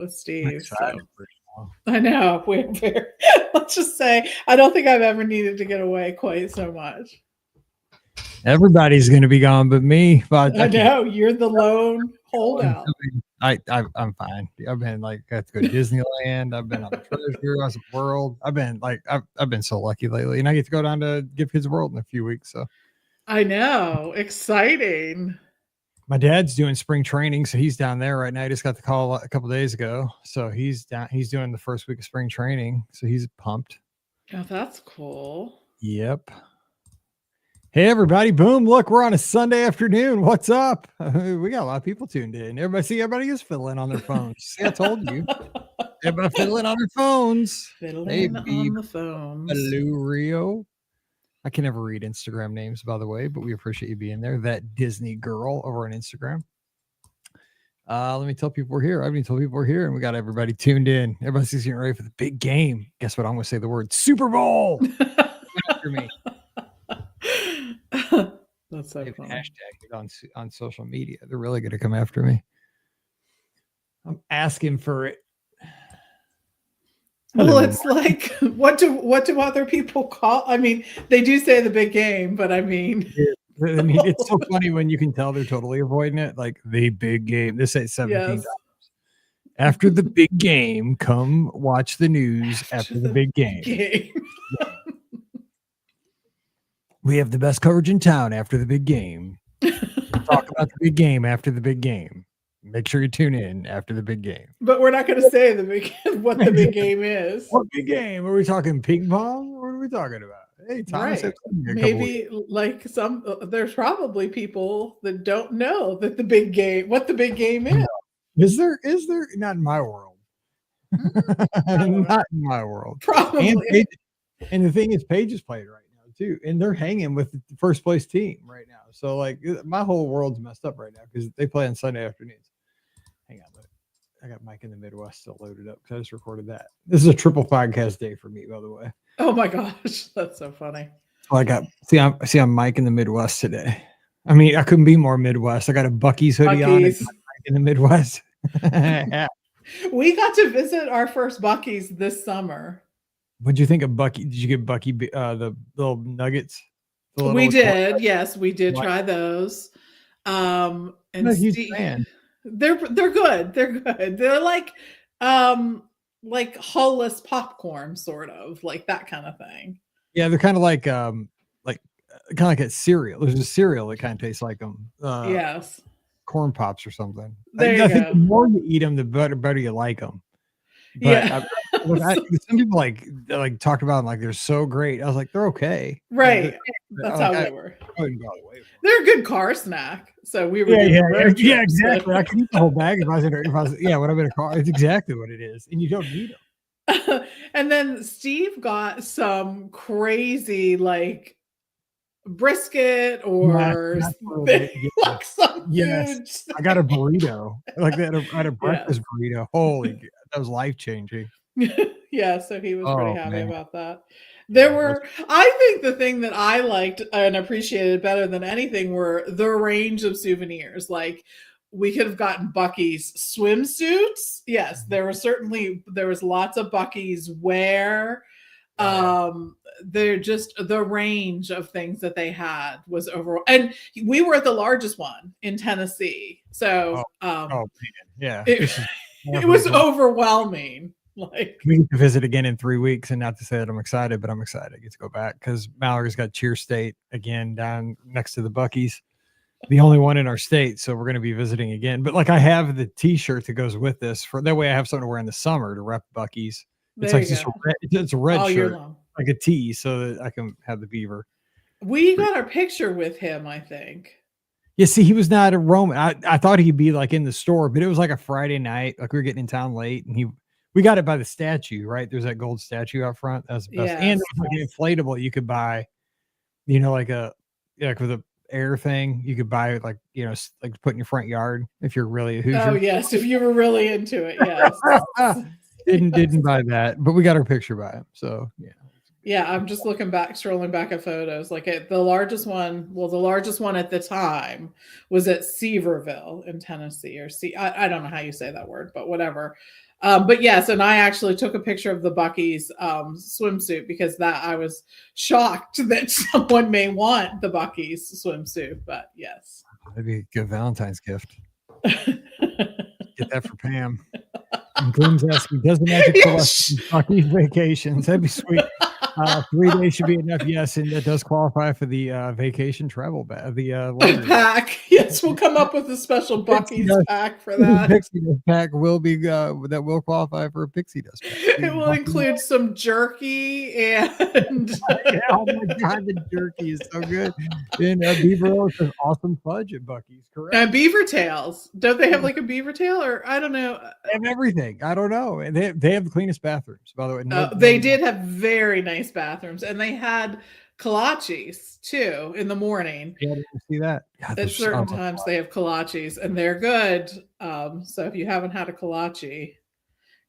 with Steve. Excited, so I know we're let's just say I don't think I've ever needed to get away quite so much. Everybody's going to be gone but me. I know you're the lone holdout. I'm fine. I've been like, got to go to Disneyland. I've been on the Treasure World. I've been so lucky lately, and I get to go down to Give Kids World in a few weeks. So I know, exciting. My dad's doing spring training, so he's down there right now. I just got the call a couple days ago, so he's down. He's doing the first week of spring training, so he's pumped. Oh, that's cool. Yep. Hey, everybody. Boom. Look, we're on a Sunday afternoon. What's up? We got a lot of people tuned in. Everybody is fiddling on their phones. See, I told you. Everybody fiddling on their phones. Fiddling on the phones. Hello, Rio. I can never read Instagram names, by the way, but we appreciate you being there. That Disney girl over on Instagram. Let me tell people we're here. I haven't even told people we're here, and we got everybody tuned in. Everybody's getting ready for the big game. Guess what? I'm going to say the word Super Bowl. After me. That's so funny. Hashtag it on social media. They're really going to come after me. I'm asking for it. Well, it's like what do other people call? I mean, they do say the big game, but I mean, it's so funny when you can tell they're totally avoiding it. Like the big game. They say $17. Yes. After the big game, come watch the news after the big game. We have the best coverage in town after the big game. Talk about the big game after the big game. Make sure you tune in after the big game. But we're not going to say what the big game is. What big game? Are we talking ping pong? What are we talking about? Hey, Thomas. Right. Maybe like there's probably people that don't know that what the big game is. Is there? Not in my world. Not in my world. Probably. And the thing is, Paige is playing right now too, and they're hanging with the first place team right now. So like my whole world's messed up right now because they play on Sunday afternoons. Hang on, I got Mike in the Midwest still loaded up because I just recorded that. This is a triple podcast day for me, by the way. Oh my gosh, that's so funny. Well, I'm Mike in the Midwest today. I mean, I couldn't be more Midwest. I got a Buc-ee's hoodie on. Mike in the Midwest. Yeah. We got to visit our first Buc-ee's this summer. What'd you think of Buc-ee? Did you get Buc-ee the little nuggets? We did. Yes, we did try those. And I'm a huge fan. They're good. They're good. They're like Hullis popcorn, sort of like that kind of thing. Yeah, they're kind of like a cereal. There's a cereal that kind of tastes like them. Yes. Corn Pops or something. I think the more you eat them, the better you like them. But yeah. Some people like talked about them like they're so great. I was like, they're okay. Right. That's how they were. They're a good car snack. So we were yeah, exactly. I can eat the whole bag if I was when I'm in a car. It's exactly what it is, and you don't need them. And then Steve got some crazy like brisket or some yes. I got a burrito like that. I had a breakfast burrito. Holy, that was life changing. Yeah, so he was pretty happy about that. I think the thing that I liked and appreciated better than anything were the range of souvenirs. Like we could have gotten Buc-ee's swimsuits. Yes, there was lots of Buc-ee's wear. They're just the range of things that they had was overall. And we were at the largest one in Tennessee. So yeah. It was overwhelming. Like we get to visit again in 3 weeks, and not to say that I'm excited, but I'm excited I get to go back because Mallory's got Cheer State again down next to the Buc-ee's, the only one in our state. So we're going to be visiting again. But like I have the T-shirt that goes with this for that way I have something to wear in the summer to rep Buc-ee's. It's like it's a red shirt, like a tee, so that I can have the beaver. We got our picture with him, I think. Yeah, see, he was not a Roman. I thought he'd be like in the store, but it was like a Friday night. Like we were getting in town late, and we got it by the statue, right? There's that gold statue out front. That was the best. Yes. And it was like an inflatable you could buy, like with an air thing, you could buy like to put in your front yard if you're really a Hoosier. Oh yes, if you were really into it, yes. didn't buy that, but we got our picture by him. So yeah. Yeah, I'm just scrolling back at photos. Like the largest one at the time was at Seaverville in Tennessee, or I don't know how you say that word, but whatever. But yes, and I actually took a picture of the Buc-ee's swimsuit because I was shocked that someone may want the Buc-ee's swimsuit. But yes, that'd be a good Valentine's gift. Get that for Pam. And Glenn's asking, does the magic for Buc-ee's vacations? That'd be sweet. 3 days should be enough. Yes, and that does qualify for the vacation travel bag. The pack. Yes, we'll come up with a special Buc-ee's pack for that. Pixie dust pack will be that will qualify for a pixie dust pack. It will include some jerky and oh my god, the jerky is so good. And Beaver Oaks has awesome fudge at Buc-ee's, correct? And beaver tails. Don't they have like a beaver tail, or I don't know? They have everything. I don't know. And they have the cleanest bathrooms, by the way. They did have very nice bathrooms, and they had kolaches too in the morning. Yeah, I didn't see that. God, at certain times they have kolaches, and they're good. So if you haven't had a kolache,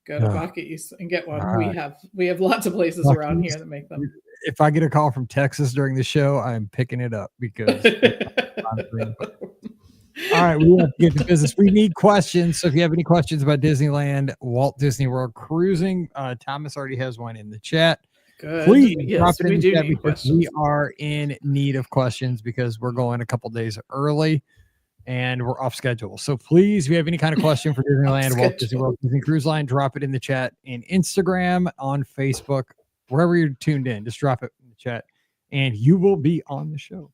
go to Buc-ee's and get one. Right. We have lots of places around here that make them. If I get a call from Texas during the show, I'm picking it up because all right, we have to get to business. We need questions. So if you have any questions about Disneyland, Walt Disney World cruising, Thomas already has one in the chat. Good. Please drop it in the chat because we are in need of questions because we're going a couple days early and we're off schedule. So please, if you have any kind of question for Disneyland, Walt Disney World, Disney Cruise Line, drop it in the chat in Instagram, on Facebook, wherever you're tuned in. Just drop it in the chat and you will be on the show.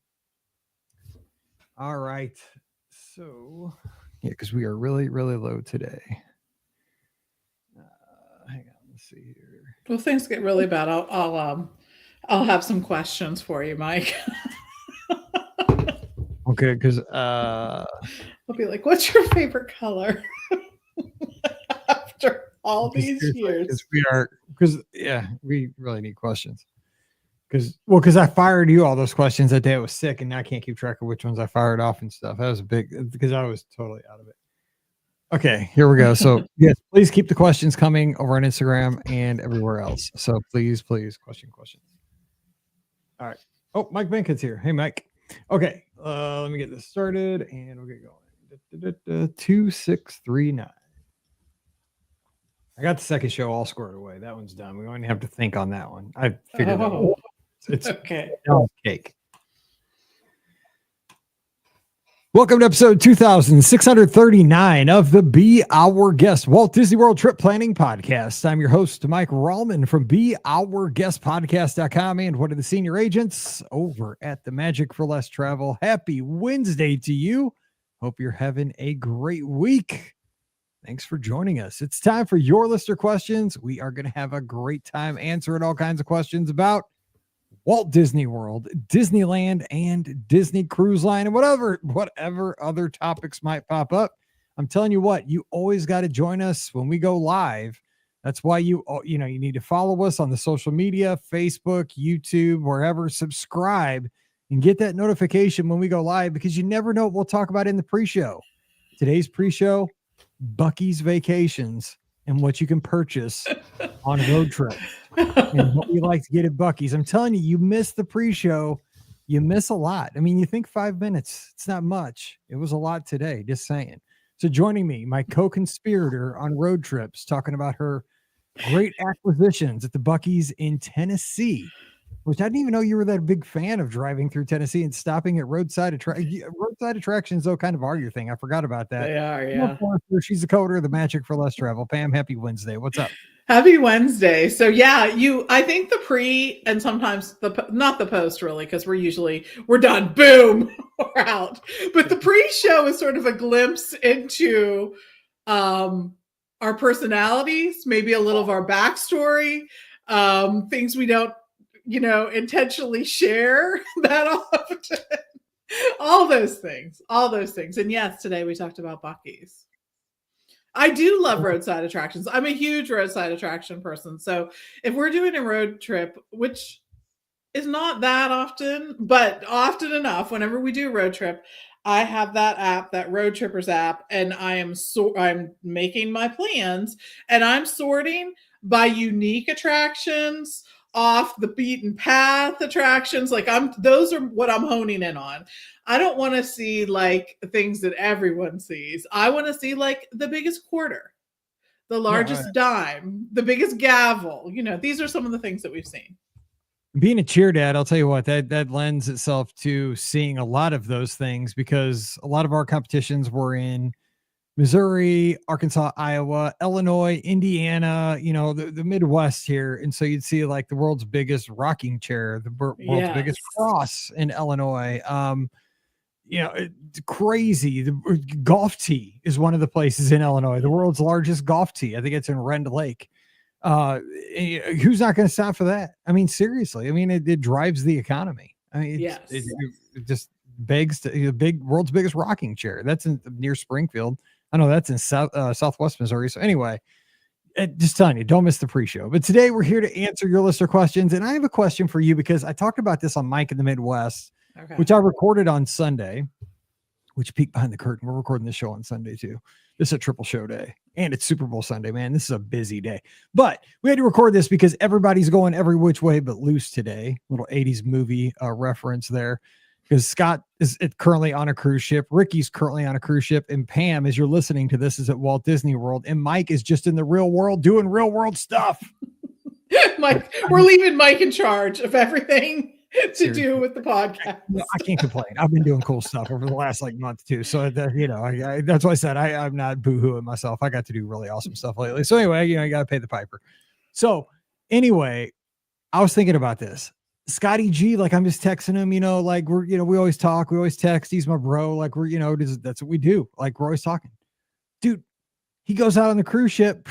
All right. So, yeah, because we are really, really low today. Hang on, let's see here. Well, things get really bad. I'll have some questions for you, Mike. Okay, because I'll be like, "What's your favorite color?" After all these years, we really need questions. Because I fired you all those questions that day I was sick, and now I can't keep track of which ones I fired off and stuff. That was because I was totally out of it. Okay, here we go. So yes, please keep the questions coming over on Instagram and everywhere else. So please, questions. All right. Oh, Mike Benkett's here. Hey, Mike. Okay, let me get this started, and we'll get going. 2639. I got the second show all squared away. That one's done. We don't even have to think on that one. I figured out. It's okay. Cake. Welcome to episode 2639 of the Be Our Guest Walt Disney World Trip Planning Podcast. I'm your host, Mike Rallman from BeOurGuestPodcast.com and one of the senior agents over at the Magic for Less Travel. Happy Wednesday to you. Hope you're having a great week. Thanks for joining us. It's time for your listener questions. We are going to have a great time answering all kinds of questions about Walt Disney World, Disneyland, and Disney Cruise Line, and whatever other topics might pop up. I'm telling you what, you always got to join us when we go live. That's why you need to follow us on the social media, Facebook, YouTube, wherever. Subscribe and get that notification when we go live because you never know what we'll talk about in the pre-show. Today's pre-show, Buc-ee's vacations and what you can purchase on road trips and what we like to get at Buc-ee's. I'm telling you, you miss the pre-show, you miss a lot. I mean, you think 5 minutes, it's not much. It was a lot today, just saying. So joining me, my co-conspirator on road trips, talking about her great acquisitions at the Buc-ee's in Tennessee, which I didn't even know you were that big fan of driving through Tennessee and stopping at roadside attractions, though, kind of are your thing. I forgot about that. They are, yeah. She's the coder of the Magic for Less Travel. Pam, happy Wednesday. What's up? Happy Wednesday. So yeah, I think the pre and sometimes not the post really, because we're done. Boom, we're out. But the pre-show is sort of a glimpse into our personalities, maybe a little of our backstory, things we don't intentionally share that often. all those things. And yes, today we talked about Buc-ee's. I do love roadside attractions. I'm a huge roadside attraction person. So if we're doing a road trip, which is not that often, but often enough, whenever we do a road trip, I have that app, that Road Trippers app, and I'm making my plans and I'm sorting by unique attractions, off the beaten path attractions. Those are what I'm honing in on. I don't want to see like things that everyone sees. I want to see like the biggest quarter, the largest dime, the biggest gavel. These are some of the things that we've seen. Being a cheer dad, I'll tell you what, that lends itself to seeing a lot of those things, because a lot of our competitions were in Missouri, Arkansas, Iowa, Illinois, Indiana, the Midwest here. And so you'd see like the world's biggest rocking chair, the world's biggest cross in Illinois. It's crazy. The golf tee is one of the places in Illinois, the world's largest golf tee. I think it's in Rend Lake. Who's not going to stop for that? I mean, seriously, it drives the economy. I mean, it just begs to the world's biggest rocking chair. That's near Springfield. I know that's in Southwest Missouri. So anyway, just telling you, don't miss the pre-show. But today we're here to answer your listener questions. And I have a question for you, because I talked about this on Mike in the Midwest, which I recorded on Sunday, which peek behind the curtain. We're recording this show on Sunday too. This is a triple show day, and it's Super Bowl Sunday, man. This is a busy day, but we had to record this because everybody's going every which way but loose today. Little 80s movie reference there, because Scott is currently on a cruise ship. Ricky's currently on a cruise ship, and Pam, as you're listening to this, is at Walt Disney World, and Mike is just in the real world doing real world stuff. Mike, we're leaving Mike in charge of everything to do with the podcast. I can't complain. I've been doing cool stuff over the last month too. So that, that's why I said I'm not boo-hooing myself. I got to do really awesome stuff lately. So anyway, you got to pay the piper. So anyway, I was thinking about this. Scotty G, I'm just texting him, we always talk, we always text. He's my bro. That's what we do. We're always talking. Dude, he goes out on the cruise ship.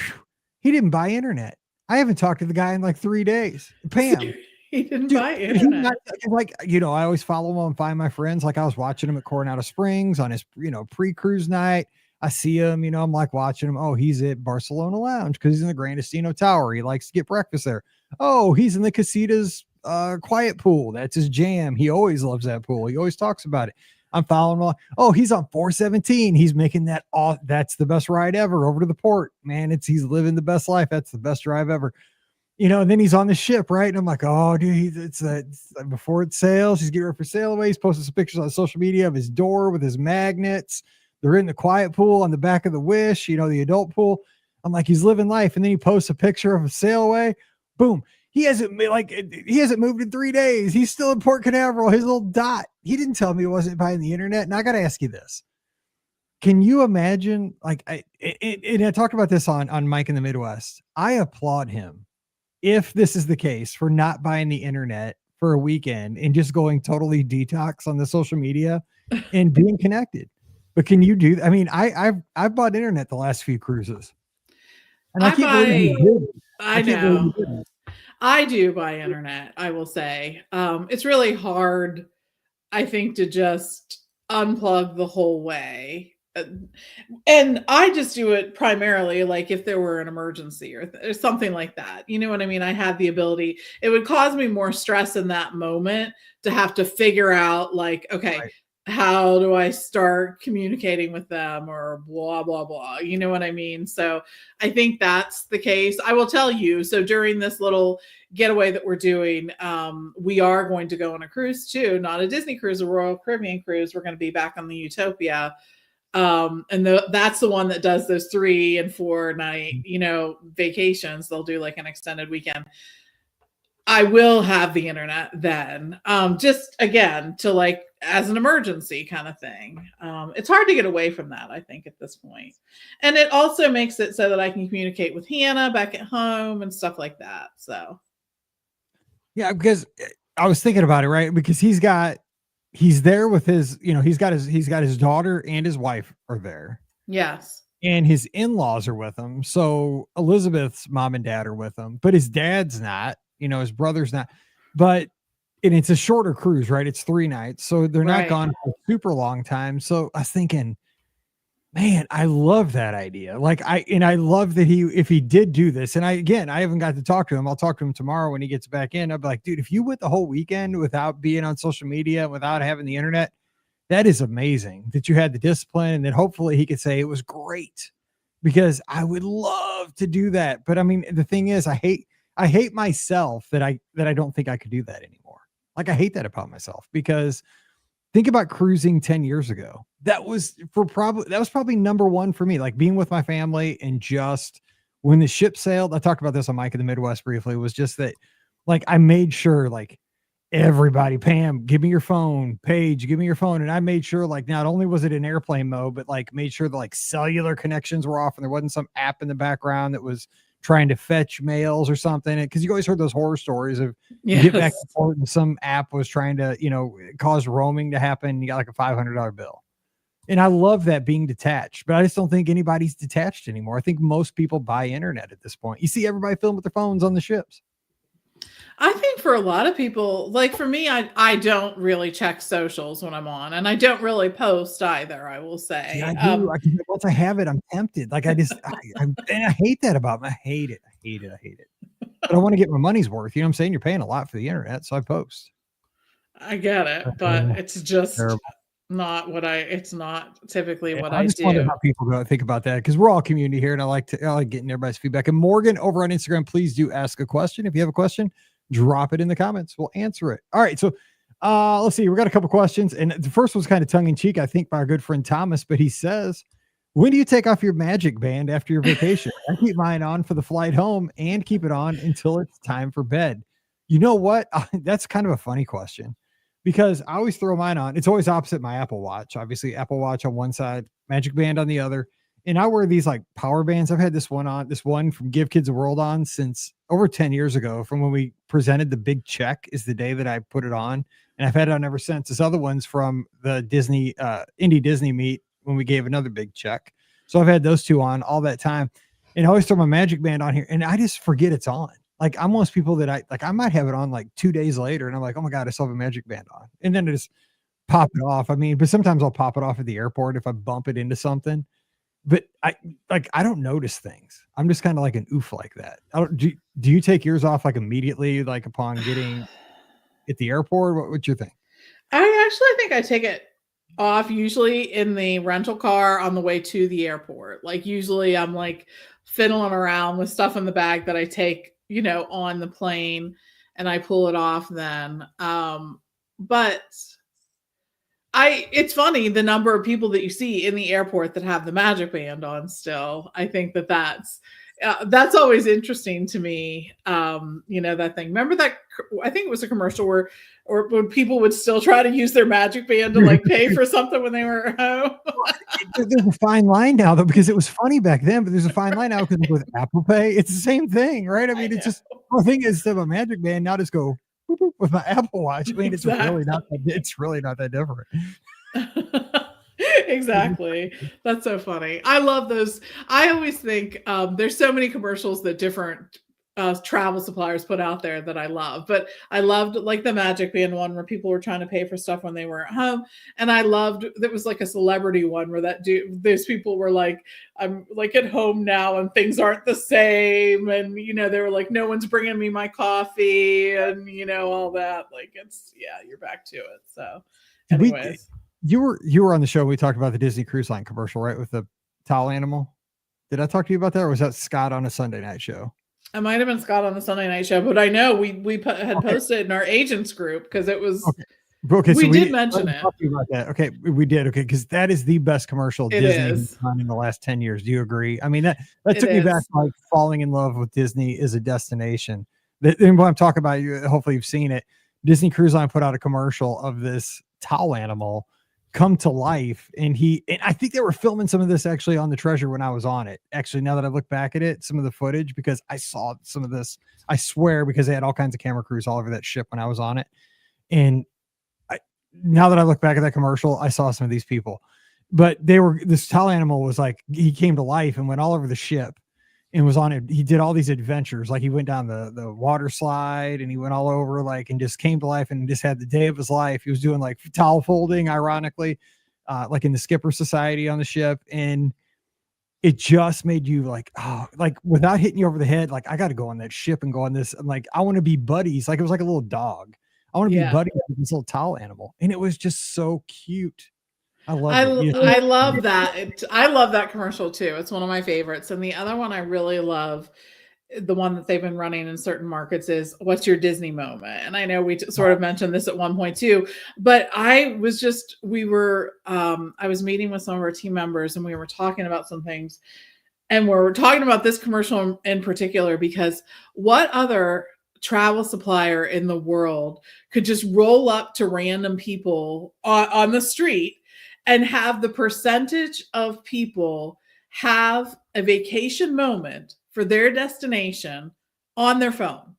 He didn't buy internet. I haven't talked to the guy in 3 days. Pam. He didn't buy internet. I always follow him on Find My Friends. I was watching him at Coronado Springs on his, pre-cruise night. I see him, I'm watching him. Oh, he's at Barcelona Lounge because he's in the Grand Destino Tower. He likes to get breakfast there. Oh, he's in the Casitas quiet pool. That's his jam. He always loves that pool. He always talks about it. I'm following him along. Oh, he's on 417. He's making that that's the best ride ever over to the port, man. He's living the best life. That's the best drive ever. And then he's on the ship, right? And I'm like, oh, dude, it's before it sails. He's getting ready for sail away. He's posting some pictures on social media of his door with his magnets. They're in the quiet pool on the back of the Wish, the adult pool. I'm like, he's living life. And then he posts a picture of a sail away. Boom. He hasn't moved in 3 days. He's still in Port Canaveral, his little dot. He didn't tell me he wasn't buying the internet. And I got to ask you this. Can you imagine, I talked about this on Mike in the Midwest. I applaud him, if this is the case, for not buying the internet for a weekend and just going totally detox on the social media and being connected. But can you do that? I mean, I've bought internet the last few cruises. And I know. I do buy internet, I will say. It's really hard, I think, to just unplug the whole way. And I just do it primarily if there were an emergency or something like that. You know what I mean? I have the ability. It would cause me more stress in that moment to have to figure out okay, right, how do I start communicating with them or blah, blah, blah. You know what I mean? So I think that's the case. I will tell you. So during this little getaway that we're doing, we are going to go on a cruise too, not a Disney cruise, a Royal Caribbean cruise. We're going to be back on the Utopia. And that's the one that does those 3 and 4 night, vacations. They'll do an extended weekend. I will have the internet then, just again to as an emergency kind of thing. It's hard to get away from that, I think, at this point. And it also makes it so that I can communicate with Hannah back at home and stuff like that. So. Yeah, because I was thinking about it, right? Because he's there with his, he's got his daughter and his wife are there. Yes. And his in-laws are with him. So Elizabeth's mom and dad are with him, but his dad's not, his brother's not, and it's a shorter cruise, right? It's 3 nights. So they're not gone for a super long time. So I was thinking, man, I love that idea. I love that if he did do this, and I haven't got to talk to him. I'll talk to him tomorrow when he gets back in. I'll be like, dude, if you went the whole weekend without being on social media, without having the internet, that is amazing that you had the discipline, and that hopefully he could say it was great, because I would love to do that. But I mean, the thing is, I hate myself that I don't think I could do that anymore. I hate that about myself, because think about cruising 10 years ago. That was probably number one for me, being with my family and just when the ship sailed, I talked about this on Mike in the Midwest briefly, was just that like I made sure like everybody, Pam, give me your phone, Paige, give me your phone. And I made sure like not only was it in airplane mode, but like made sure the like cellular connections were off and there wasn't some app in the background that was trying to fetch mails or something. Because you always heard those horror stories of you get back and forth and some app was trying to, you know, cause roaming to happen. You got like a $500 bill. And I love that being detached, but I just don't think anybody's detached anymore. I think most people buy internet at this point. You see everybody filming with their phones on the ships. I think for a lot of people, like for me, I don't really check socials when I'm on, and I don't really post either, I will say. See, I do. Once I have it, I'm tempted. Like I hate that about me. I hate it. But I want to get my money's worth. You know what I'm saying? You're paying a lot for the internet, so I post. I get it, but it's just not what it's not typically what I do. I just wonder how people think about that, because we're all community here and I like getting everybody's feedback. And Morgan over on Instagram, please do ask a question. If you have a question, drop it in the comments. We'll answer it. All right. So let's see. We got a couple questions. And the first was kind of tongue in cheek, I think, by our good friend Thomas, but he says, when do you take off your magic band after your vacation? I keep mine on for the flight home and keep it on until it's time for bed. You know what? That's kind of a funny question, because I always throw mine on. It's always opposite my Apple Watch. Obviously, Apple Watch on one side, Magic Band on the other. And I wear these like power bands. I've had this one from Give Kids a World on since over 10 years ago, from when we presented the big check is the day that I put it on. And I've had it on ever since. This other one's from the Disney, Indie Disney meet when we gave another big check. So I've had those two on all that time. And I always throw my Magic Band on here and I just forget it's on. Like I'm one of those people that I might have it on like 2 days later and I'm like, oh my God, I still have a Magic Band on. And then I just pop it off. I mean, but sometimes I'll pop it off at the airport if I bump it into something. But I don't notice things. I'm just kind of like an oof like that. Do you take yours off like immediately, like upon getting at the airport? What's your thing? I actually think I take it off usually in the rental car on the way to the airport. Like usually I'm like fiddling around with stuff in the bag that I take, you know, on the plane, and I pull it off then. But it's funny the number of people that you see in the airport that have the Magic Band on still. I think that's always interesting to me. You know, that thing. Remember that? I think it was a commercial where when people would still try to use their Magic Band to like pay for something when they were at home. There's a fine line now, though, because it was funny back then, but there's a fine line now because with Apple Pay, it's the same thing, right? I mean, it's just the thing is to have a Magic Band now, just go with my Apple Watch. I mean, exactly. It's really not that different. Exactly. That's so funny. I love those. I always think there's so many commercials that different travel suppliers put out there that I love, but I loved like the Magic Band one where people were trying to pay for stuff when they were at home. And I loved, there was like a celebrity one where those people were like, I'm like at home now and things aren't the same. And, you know, they were like, no one's bringing me my coffee and, you know, all that. Like you're back to it. So anyways. You were on the show. We talked about the Disney Cruise Line commercial, right? With the towel animal. Did I talk to you about that? Or was that Scott on a Sunday night show? It might have been Scott on the Sunday night show, but I know we had posted in our agents group because it was. Okay, we did mention it. Talk to you about that. Okay, we did. Okay, because that is the best commercial Disney has done in the last 10 years. Do you agree? I mean, that took me back to like falling in love with Disney as a destination. And what I'm talking about, hopefully you've seen it. Disney Cruise Line put out a commercial of this towel animal come to life, and I think they were filming some of this actually on the Treasure when I was on it. Actually, now that I look back at it, some of the footage, because I saw some of this, I swear, because they had all kinds of camera crews all over that ship when I was on it. And now that I look back at that commercial, I saw some of these people, but this towel animal was like, he came to life and went all over the ship and was on it. He did all these adventures. Like he went down the water slide and he went all over, like, and just came to life and just had the day of his life. He was doing like towel folding, ironically, like in the skipper society on the ship. And it just made you like, oh, like without hitting you over the head, like I got to go on that ship and go on this. I'm like, I want to be buddies. Like it was like a little dog. I want to be buddies with this little towel animal. And it was just so cute. I love that. I love that commercial too. It's one of my favorites. And the other one I really love, the one that they've been running in certain markets, is what's your Disney moment? And I know we sort of mentioned this at one point too, but I was meeting with some of our team members and we were talking about some things. And we're talking about this commercial in particular because what other travel supplier in the world could just roll up to random people on the street and have the percentage of people have a vacation moment for their destination on their phone?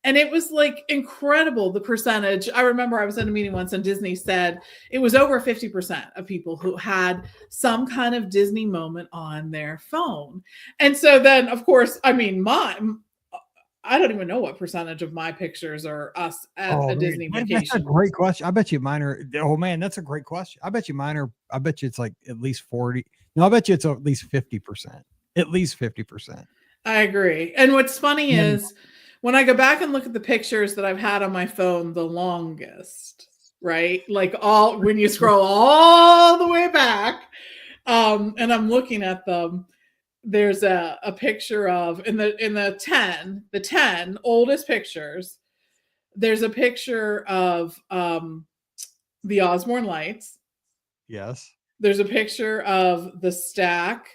And it was like incredible, the percentage. I remember I was in a meeting once and Disney said it was over 50% of people who had some kind of Disney moment on their phone. And so then, of course, I mean, I don't even know what percentage of my pictures are us at a Disney vacation. That's a great question. I bet you mine are, oh man, that's a great question. I bet you it's like at least 40. No, I bet you it's at least 50%. At least 50%. I agree. And what's funny is when I go back and look at the pictures that I've had on my phone the longest, right? Like when you scroll all the way back, and I'm looking at them, there's a picture of in the 10 oldest pictures, there's a picture of the Osborne Lights. Yes. There's a picture of the stack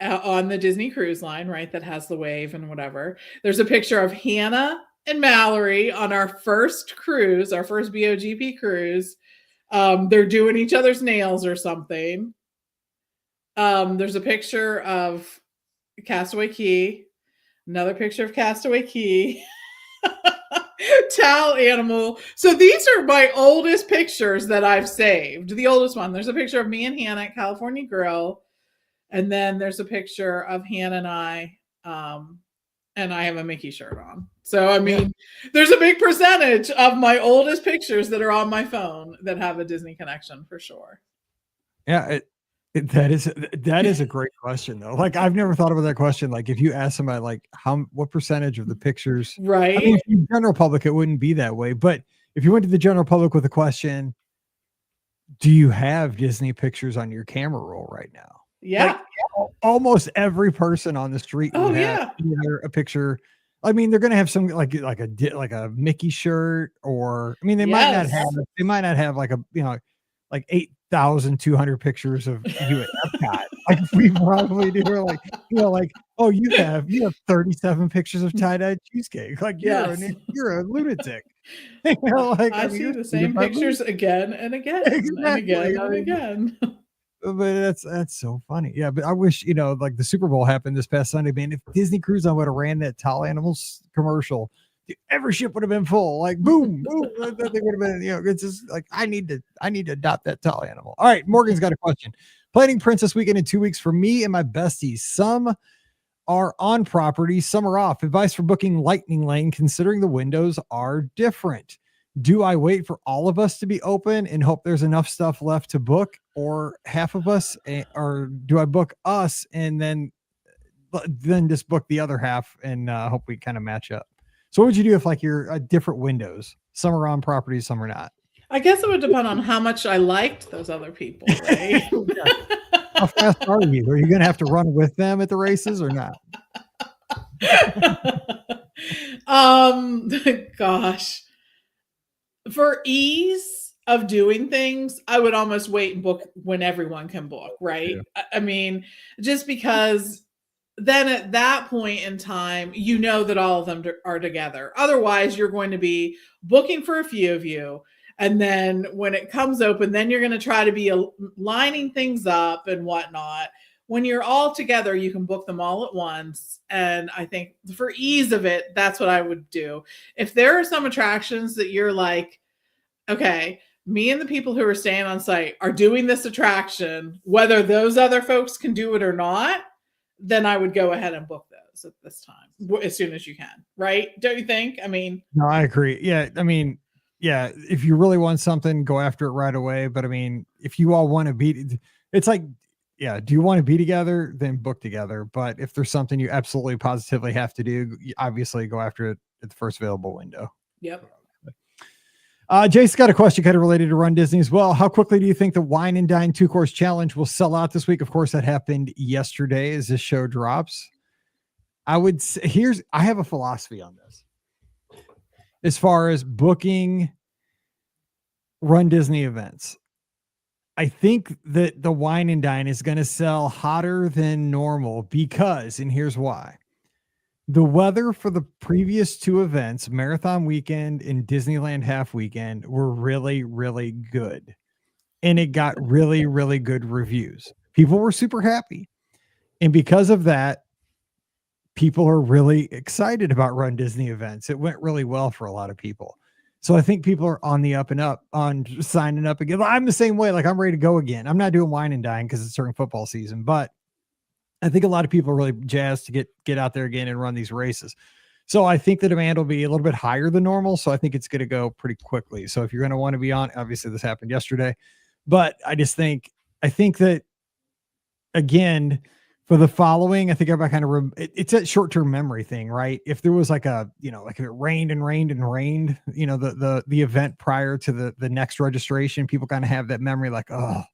on the Disney Cruise Line, right? That has the wave and whatever. There's a picture of Hannah and Mallory on our first cruise, our first BOGP cruise. They're doing each other's nails or something. There's a picture of Castaway Key, another picture of Castaway Key, towel animal. So these are my oldest pictures that I've saved. The oldest one, there's a picture of me and Hannah at California Grill. And then there's a picture of Hannah and I have a Mickey shirt on. So, I mean, there's a big percentage of my oldest pictures that are on my phone that have a Disney connection for sure. Yeah, that is a great question though. Like I've never thought about that question. Like if you ask somebody like what percentage of the pictures, right? I mean, if you're general public, it wouldn't be that way. But if you went to the general public with a question, do you have Disney pictures on your camera roll right now? Yeah. Like, almost every person on the street would have either a picture. I mean, they're going to have some like a Mickey shirt, or I mean, they might not have like a, you know, like 8,200 pictures of you at Epcot. Like we probably do. Like, you know, like, oh, you have 37 pictures of tie-dye cheesecake. Like you're a lunatic. You know, like, I see the same pictures again and again and again and again. But that's so funny. Yeah, but I wish, you know, like the Super Bowl happened this past Sunday, man. If Disney Cruise Line would have ran that towel animals commercial, every ship would have been full. Like boom, boom. That thing would have been, you know, it's just like I need to adopt that towel animal. All right, Morgan's got a question. Planning Princess Weekend in 2 weeks for me and my besties. Some are on property, some are off. Advice for booking Lightning Lane, considering the windows are different. Do I wait for all of us to be open and hope there's enough stuff left to book, or half of us, or do I book us and then just book the other half and hope we kind of match up? So what would you do if like you're different windows? Some are on property, some are not. I guess it would depend on how much I liked those other people, right? How fast are you? Are you going to have to run with them at the races or not? Gosh. For ease of doing things, I would almost wait and book when everyone can book, right? Yeah. I mean, just because then at that point in time, you know that all of them are together. Otherwise, you're going to be booking for a few of you. And then when it comes open, then you're going to try to be lining things up and whatnot. When you're all together, you can book them all at once. And I think for ease of it, that's what I would do. If there are some attractions that you're like, okay, me and the people who are staying on site are doing this attraction, whether those other folks can do it or not, then I would go ahead and book those at this time as soon as you can. Right? Don't you think? I mean, no, I agree. Yeah. I mean, yeah, if you really want something, go after it right away. But I mean, if you all want to be, it's like, yeah, do you want to be together? Then book together. But if there's something you absolutely positively have to do, obviously go after it at the first available window. Yep. Jace got a question kind of related to Run Disney as well. How quickly do you think the Wine and Dine 2-course challenge will sell out this week? Of course, that happened yesterday as this show drops. I would say I have a philosophy on this. As far as booking Run Disney events, I think that the Wine and Dine is going to sell hotter than normal because, and here's why. The weather for the previous two events, Marathon Weekend and Disneyland Half Weekend, were really, really good. And it got really, really good reviews. People were super happy. And because of that, people are really excited about Run Disney events. It went really well for a lot of people. So I think people are on the up and up on signing up again. I'm the same way. Like, I'm ready to go again. I'm not doing Wine and Dine because it's during football season, but I think a lot of people are really jazzed to get out there again and run these races. So I think the demand will be a little bit higher than normal. So I think it's going to go pretty quickly. So if you're going to want to be on, obviously this happened yesterday, but I think that again, for the following, I think everybody kind of, it's a short-term memory thing, right? If there was like like if it rained and rained and rained, the event prior to the next registration, people kind of have that memory like, oh, it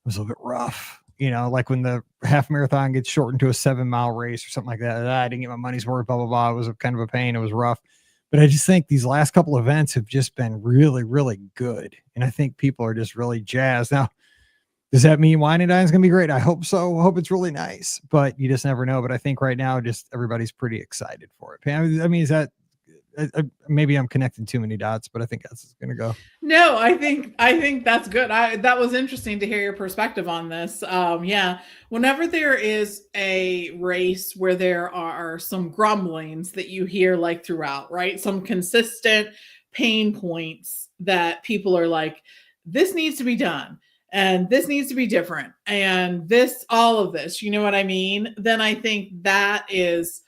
was a little bit rough. Like when the half marathon gets shortened to a 7-mile race or something like that. I didn't get my money's worth, blah, blah, blah. It was kind of a pain. It was rough. But I just think these last couple of events have just been really, really good. And I think people are just really jazzed. Now, does that mean Wine and Dine is going to be great? I hope so. I hope it's really nice, but you just never know. But I think right now, just everybody's pretty excited for it. Pam, I mean, is that maybe I'm connecting too many dots, but I think that's going to go. No, I think that's good. That was interesting to hear your perspective on this. Yeah, whenever there is a race where there are some grumblings that you hear like throughout, right? Some consistent pain points that people are like, this needs to be done. And this needs to be different. And all of this, you know what I mean? Then I think that is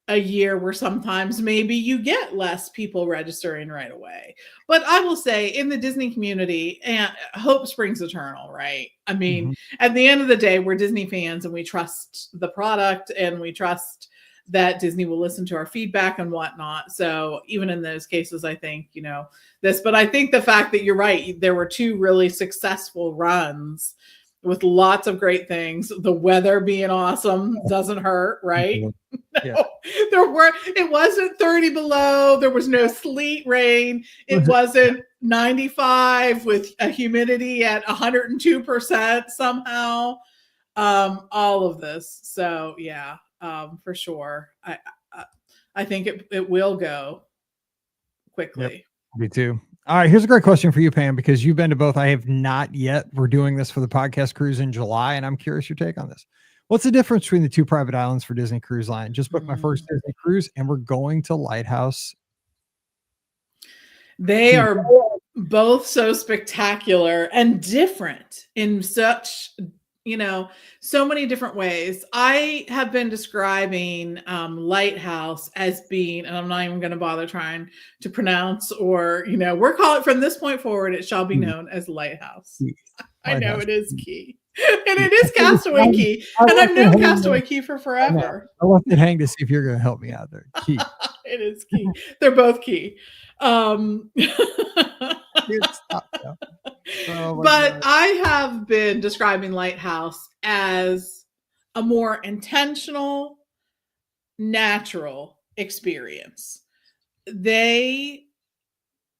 a year where sometimes maybe you get less people registering right away. But I will say in the Disney community, and hope springs eternal, right? I mean, at the end of the day, we're Disney fans and we trust the product and we trust that Disney will listen to our feedback and whatnot. So even in those cases, I think, but I think the fact that you're right, there were two really successful runs with lots of great things. The weather being awesome doesn't hurt, right? Yeah. No, it wasn't 30 below. There was no sleet rain. It wasn't 95 with a humidity at 102% somehow. All of this. So yeah. For sure. I think it will go quickly. Yep, me too. All right. Here's a great question for you, Pam, because you've been to both. I have not yet. We're doing this for the podcast cruise in July, and I'm curious your take on this. What's the difference between the two private islands for Disney Cruise Line? Just booked my first Disney cruise, and we're going to Lighthouse. They are both so spectacular and different in such so many different ways. I have been describing Lighthouse as being, and I'm not even going to bother trying to pronounce we're calling it from this point forward, it shall be known as Lighthouse. I know it is key. And it is Castaway Key. And I've known Castaway Key for forever. I left it hang to see if you're going to help me out there. Key. It is key. They're both key. But I have been describing Lighthouse as a more intentional, natural experience. They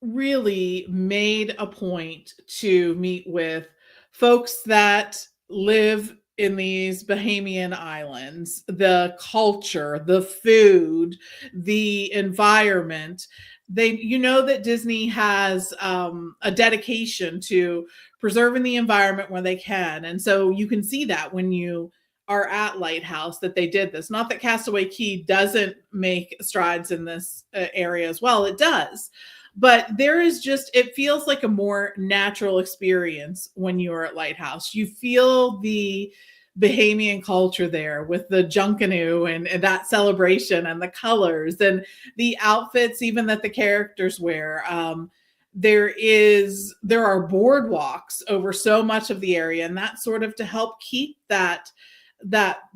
really made a point to meet with folks that live in these Bahamian islands, the culture, the food, the environment. That Disney has a dedication to preserving the environment when they can. And so you can see that when you are at Lighthouse that they did this. Not that Castaway Key doesn't make strides in this area as well. It does. But it feels like a more natural experience when you're at Lighthouse. You feel the Bahamian culture there with the Junkanoo and that celebration and the colors and the outfits even that the characters wear. There are boardwalks over so much of the area, and that's sort of to help keep that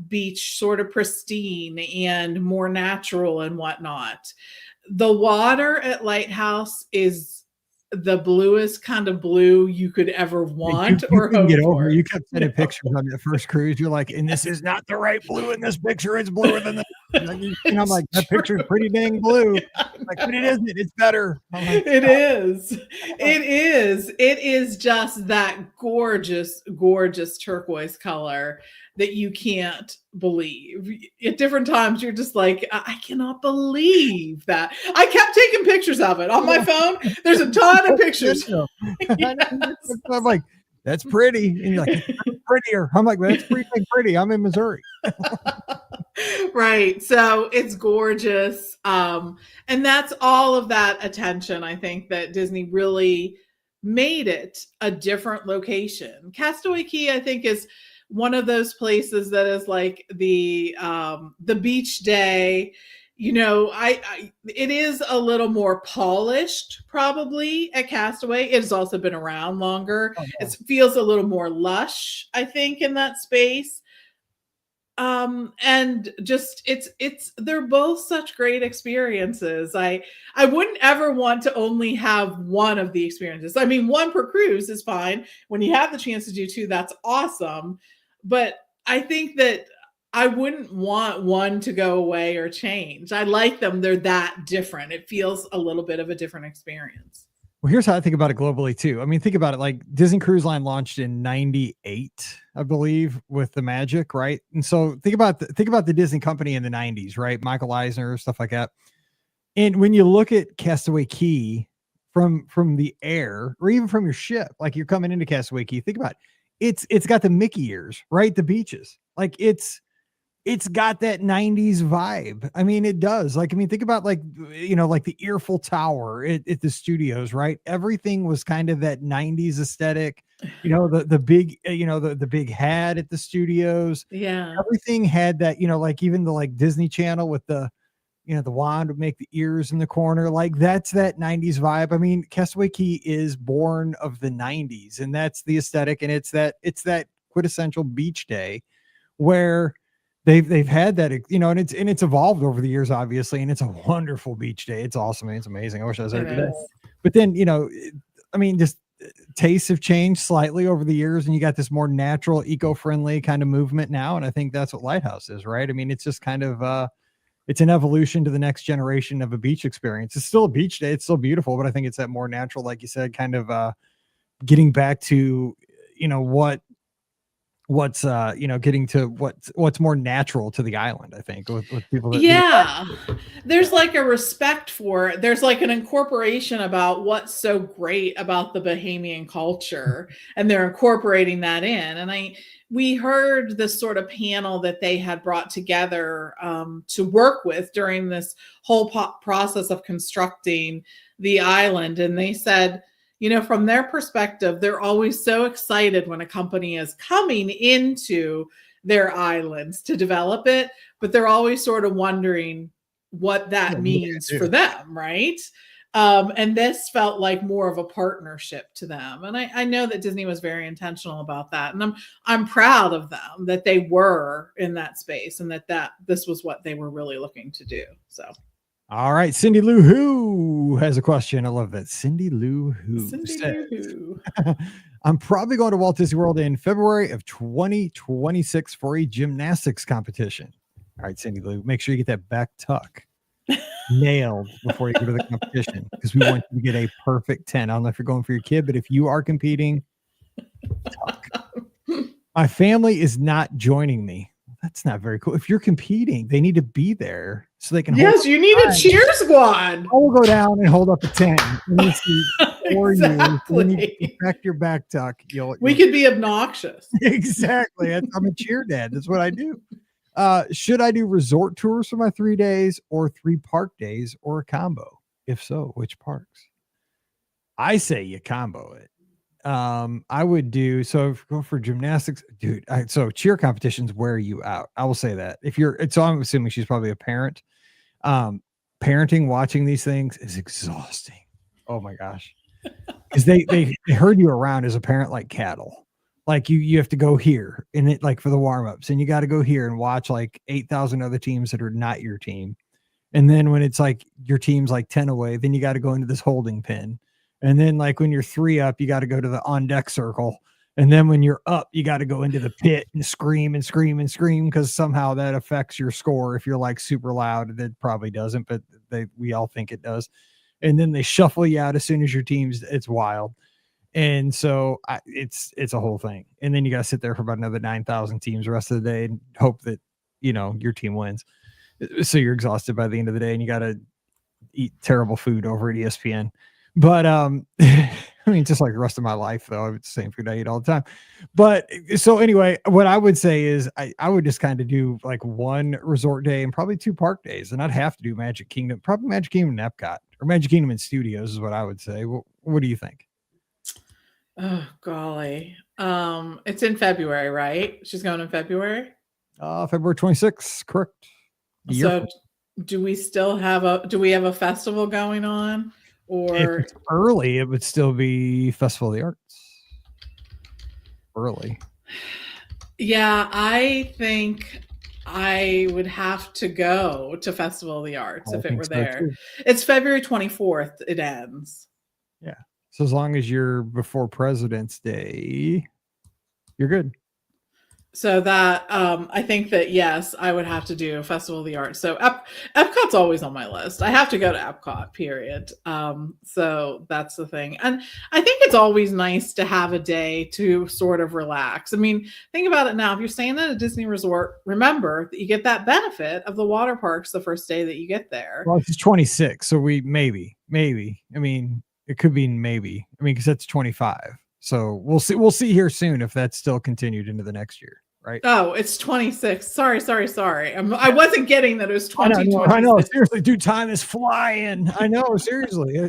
beach sort of pristine and more natural and whatnot. The water at Lighthouse is the bluest kind of blue you could ever want or hope for. You kept sending pictures on your first cruise. You're like, and this is not the right blue in this picture. It's bluer than the And I'm like, that picture's pretty dang blue. Like, but it isn't. It's better. I'm like, it is. It is. It is just that gorgeous, gorgeous turquoise color that you can't believe. At different times, you're just like, I cannot believe that. I kept taking pictures of it on my phone. There's a ton of pictures. Yes. I'm like, that's pretty. And you're like, it's prettier. I'm like, that's pretty. I'm in Missouri. Right. So it's gorgeous. And that's all of that attention. I think that Disney really made it a different location. Castaway Cay, I think, is one of those places that is like the beach day. You know, it is a little more polished probably at Castaway. It has also been around longer. Oh, yeah. It feels a little more lush, I think, in that space. And just they're both such great experiences. I wouldn't ever want to only have one of the experiences. I mean, one per cruise is fine. When you have the chance to do two, that's awesome. But I think that I wouldn't want one to go away or change. I like them. They're that different. It feels a little bit of a different experience. Well, here's how I think about it globally too. I mean, think about it. Like Disney Cruise Line launched in '98, I believe, with the Magic, right? And so think about the Disney company in the '90s, right? Michael Eisner, stuff like that. And when you look at Castaway Cay from the air, or even from your ship, like you're coming into Castaway Cay, think about it. It's got the Mickey ears, right? The beaches, like it's got that 90s vibe. I mean, it does. Like, I mean, think about like, you know, like the Earful Tower at the studios, right? Everything was kind of that 90s aesthetic, you know, the big, you know, the big hat at the studios. Yeah. Everything had that, you know, like even the like Disney Channel with the, you know, the wand would make the ears in the corner. Like that's that 90s vibe. I mean, Castaway Cay is born of the 90s, and that's the aesthetic. And it's that quintessential beach day where they've had that, you know, and it's evolved over the years, obviously, and it's a wonderful beach day. It's awesome. It's amazing. I wish I was there today. But then, you know, I mean, just tastes have changed slightly over the years, and you got this more natural, eco-friendly kind of movement now. And I think that's what Lighthouse is, right? I mean, it's just kind of it's an evolution to the next generation of a beach experience. It's still a beach day. It's still beautiful, but I think it's that more natural, like you said, kind of getting back to, you know, what's you know, getting to what's more natural to the island, I think, with people that there's like a respect for it. There's like an incorporation about what's so great about the Bahamian culture, and they're incorporating that in. And we heard this sort of panel that they had brought together to work with during this whole process of constructing the island, and they said, you know, from their perspective, they're always so excited when a company is coming into their islands to develop it, but they're always sort of wondering what that means for them, right? And this felt like more of a partnership to them. And I know that Disney was very intentional about that. And I'm proud of them that they were in that space, and that this was what they were really looking to do. So. All right, Cindy Lou Who has a question. I love that. Cindy Lou Who says, I'm probably going to Walt Disney World in February of 2026 for a gymnastics competition. All right, Cindy Lou, make sure you get that back tuck nailed before you go to the competition, because we want you to get a perfect 10. I don't know if you're going for your kid, but if you are competing, tuck. My family is not joining me. That's not very cool. If you're competing, they need to be there so they can. Yes, you need a cheer squad. I will go down and hold up a 10. For exactly. When you perfect your back tuck, we could be obnoxious. Exactly. I'm a cheer dad. That's what I do. Should I do resort tours for my 3 days, or 3 park days, or a combo? If so, which parks? I say you combo it. I would do, so if you go for gymnastics, dude, so cheer competitions wear you out. I will say that. So I'm assuming she's probably a parent. Parenting, watching these things is exhausting. Oh my gosh. Because they herd you around as a parent like cattle. Like you have to go here, and it, like for the warm-ups, and you got to go here and watch like 8,000 other teams that are not your team. And then when it's like your team's like 10 away, then you got to go into this holding pen. And then like when you're 3 up, you got to go to the on deck circle. And then when you're up, you got to go into the pit and scream and scream and scream because somehow that affects your score. If you're like super loud, that probably doesn't, but we all think it does. And then they shuffle you out as soon as your team's. It's wild. And so it's a whole thing. And then you got to sit there for about another 9,000 teams the rest of the day and hope that, your team wins. So you're exhausted by the end of the day and you got to eat terrible food over at ESPN. But, I mean, just like the rest of my life, though, it's the same food I eat all the time. But so anyway, what I would say is I would just kind of do like one resort day and probably 2 park days. And I'd have to do Magic Kingdom, probably Magic Kingdom and Epcot, or Magic Kingdom and Studios is what I would say. What do you think? Oh, golly. It's in February, right? She's going in February? February 26th, correct. So do we have a festival going on? Or if it's early, it would still be Festival of the Arts. Early. Yeah, I think I would have to go to Festival of the Arts if it were there. It's February 24th. It ends. Yeah. So as long as you're before President's Day, you're good. So that I think that, yes, I would have to do Festival of the Arts. So Epcot's always on my list. I have to go to Epcot, period. So that's the thing. And I think it's always nice to have a day to sort of relax. I mean, think about it now. If you're staying at a Disney resort, remember that you get that benefit of the water parks the first day that you get there. Well, it's 26. So we maybe. I mean, it could be maybe. I mean, because that's 25. So we'll see. We'll see here soon if that's still continued into the next year, right? Oh, it's 26. Sorry. I wasn't getting that it was 20. I know. Seriously, dude, time is flying. I know. Seriously.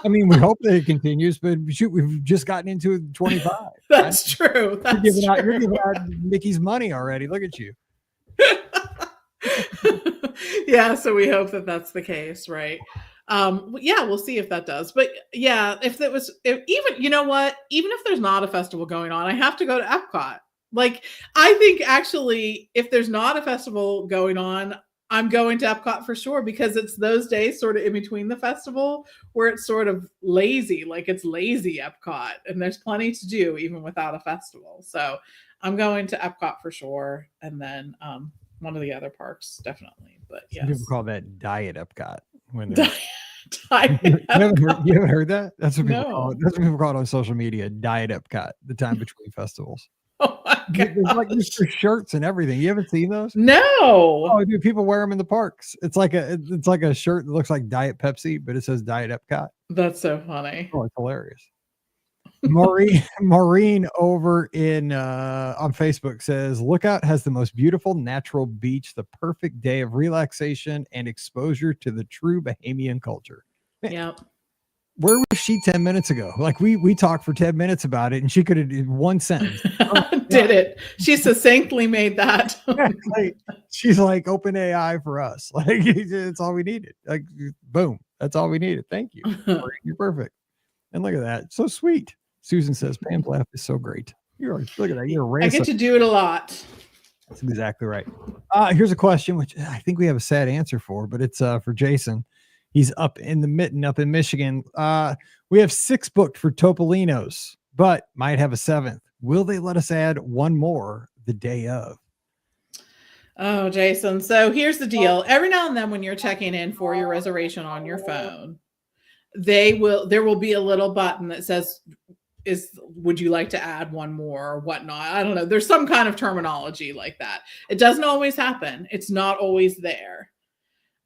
I mean, we hope that it continues, but shoot, we've just gotten into 25. That's true. You're giving out Mickey's money already. Look at you. Yeah. So we hope that that's the case, right? Yeah, we'll see if that does. But yeah, you know what? Even if there's not a festival going on, I have to go to Epcot. Like, I think actually, if there's not a festival going on, I'm going to Epcot for sure, because it's those days sort of in between the festival where it's sort of lazy, like it's lazy Epcot, and there's plenty to do even without a festival. So I'm going to Epcot for sure. And then one of the other parks, definitely. But yes. People call that Diet Epcot. When Diet you haven't heard that? That's what people call it. That's what people call it on social media. Diet Epcot, the time between festivals. Oh my God. There's like Mr. shirts and everything. You haven't seen those? No. Oh, dude, people wear them in the parks. It's like a shirt that looks like Diet Pepsi, but it says Diet Epcot. That's so funny. Oh, it's hilarious. Maureen over in on Facebook says, Lookout has the most beautiful natural beach, the perfect day of relaxation and exposure to the true Bahamian culture. Yep. Where was she 10 minutes ago? Like we talked for 10 minutes about it and she could have did one sentence. Did it. She succinctly made that. She's like open AI for us. Like it's all we needed. Like boom. That's all we needed. Thank you. You're perfect. And look at that. So sweet. Susan says, Pam's laugh is so great. Look at that. You're a racer. I get to do it a lot. That's exactly right. Here's a question, which I think we have a sad answer for, but it's for Jason. He's up in the mitten, up in Michigan. We have 6 booked for Topolino's, but might have a 7th. Will they let us add one more the day of? Oh, Jason. So here's the deal. Every now and then when you're checking in for your reservation on your phone, there will be a little button that says, would you like to add one more or whatnot? I don't know. There's some kind of terminology like that. It doesn't always happen. It's not always there.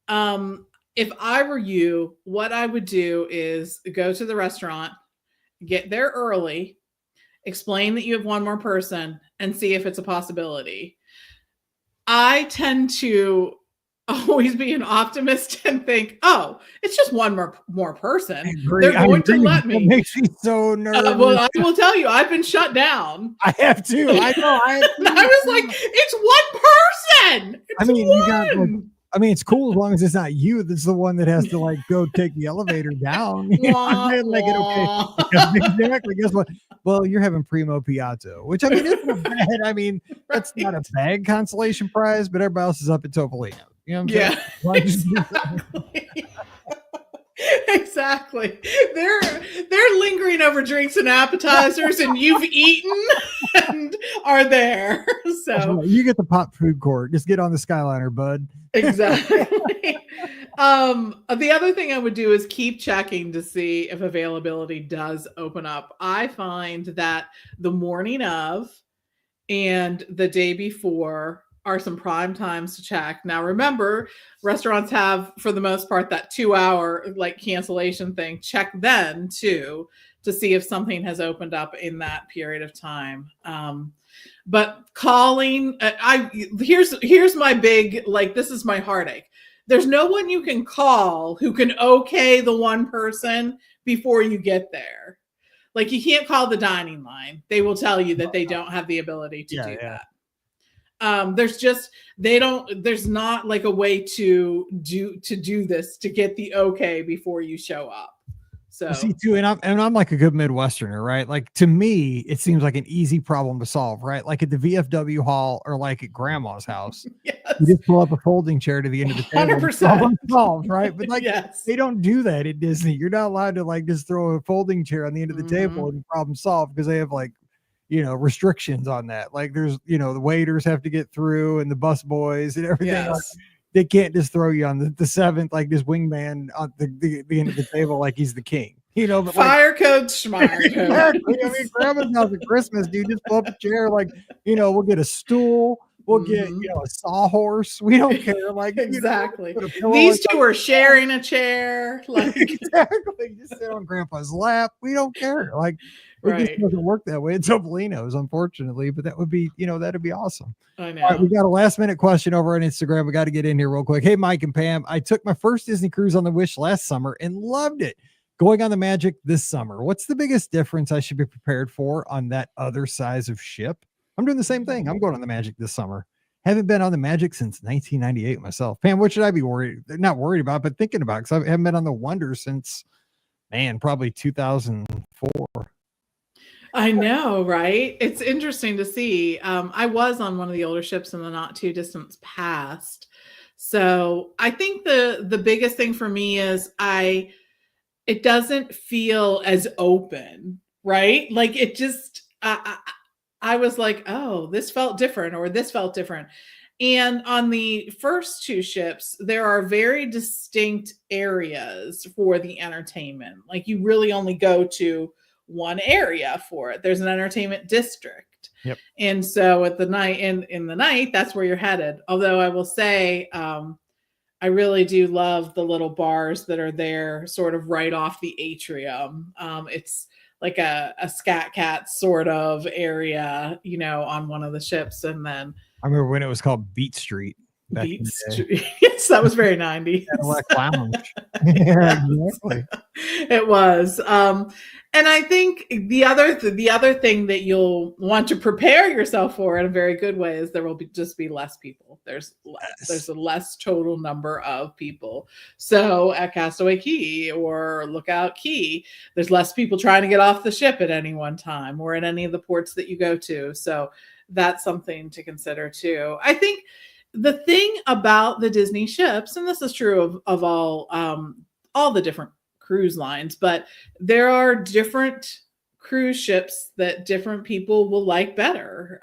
If I were you, what I would do is go to the restaurant, get there early, explain that you have one more person, and see if it's a possibility. I tend to always be an optimist and think, oh, it's just one more person. They're going to let me. It makes me so nervous. Well, I will tell you, I've been shut down. I have too. I know. I was like, it's one person. I mean, it's cool as long as it's not you. That's the one that has to like go take the elevator down. Like, okay. Exactly. Guess what? Well, you're having primo piatto, which I mean, isn't bad. I mean, that's not a bad consolation prize, but everybody else is up at Topolino. You know what I'm saying? Yeah. Exactly. Exactly. They're lingering over drinks and appetizers, and you've eaten and are there. So you get the pop food court. Just get on the Skyliner, bud. exactly. The other thing I would do is keep checking to see if availability does open up. I find that the morning of and the day before are some prime times to check. Now, remember, restaurants have, for the most part, that 2-hour like cancellation thing. Check then too to see if something has opened up in that period of time. But calling, here's my big, like, this is my heartache. There's no one you can call who can okay the one person before you get there. Like, you can't call the dining line. They will tell you that they don't have the ability to do that. There's not like a way to do this to get the okay before you show up. So see too, and I'm like a good Midwesterner, right? Like, to me, it seems like an easy problem to solve, right? Like at the VFW hall or like at grandma's house, yes. You just pull up a folding chair to the end of the table. 100% solved, right? But like, yes. They don't do that at Disney. You're not allowed to like just throw a folding chair on the end of the table and problem solved, because they have like, restrictions on that. Like there's, the waiters have to get through and the bus boys and everything. Yes. Like, they can't just throw you on the seventh, like this wingman on the end of the table like he's the king. But fire code, schmire code. Exactly. I mean, grandma's house at Christmas, dude. Just pull up a chair, like, we'll get a stool, we'll get a sawhorse. We don't care. Like, exactly. These two are sharing a chair. Like exactly. Just sit on grandpa's lap. We don't care. Like, it just doesn't work that way. It's Topolino's, unfortunately, but that would be, that'd be awesome. I know. All right, we got a last minute question over on Instagram. We got to get in here real quick. Hey, Mike and Pam, I took my first Disney cruise on the Wish last summer and loved it. Going on the Magic this summer, what's the biggest difference I should be prepared for on that other size of ship? I'm doing the same thing. I'm going on the Magic this summer. Haven't been on the Magic since 1998 myself. Pam, what should I be not worried about, but thinking about? Because I haven't been on the Wonder since, probably 2004. I know, right? It's interesting to see. I was on one of the older ships in the not too distant past. So I think the biggest thing for me is it doesn't feel as open, right? Like it just, I was like, oh, this felt different, or this felt different. And on the first two ships, there are very distinct areas for the entertainment. Like you really only go to one area for it. There's an entertainment district. Yep. And so at the night, in the night, that's where you're headed. Although I will say, I really do love the little bars that are there sort of right off the atrium. It's like a Scat Cat sort of area, on one of the ships. And then I remember when it was called Beat Street. Beat Street. Yes, that was very 90s. Lounge. Yeah, exactly. It was. And I think the other thing that you'll want to prepare yourself for in a very good way is there will just be less people. There's a less total number of people. So at Castaway Cay or Lookout Cay, there's less people trying to get off the ship at any one time, or at any of the ports that you go to. So that's something to consider too. I think the thing about the Disney ships, and this is true of all the different cruise lines, but there are different cruise ships that different people will like better.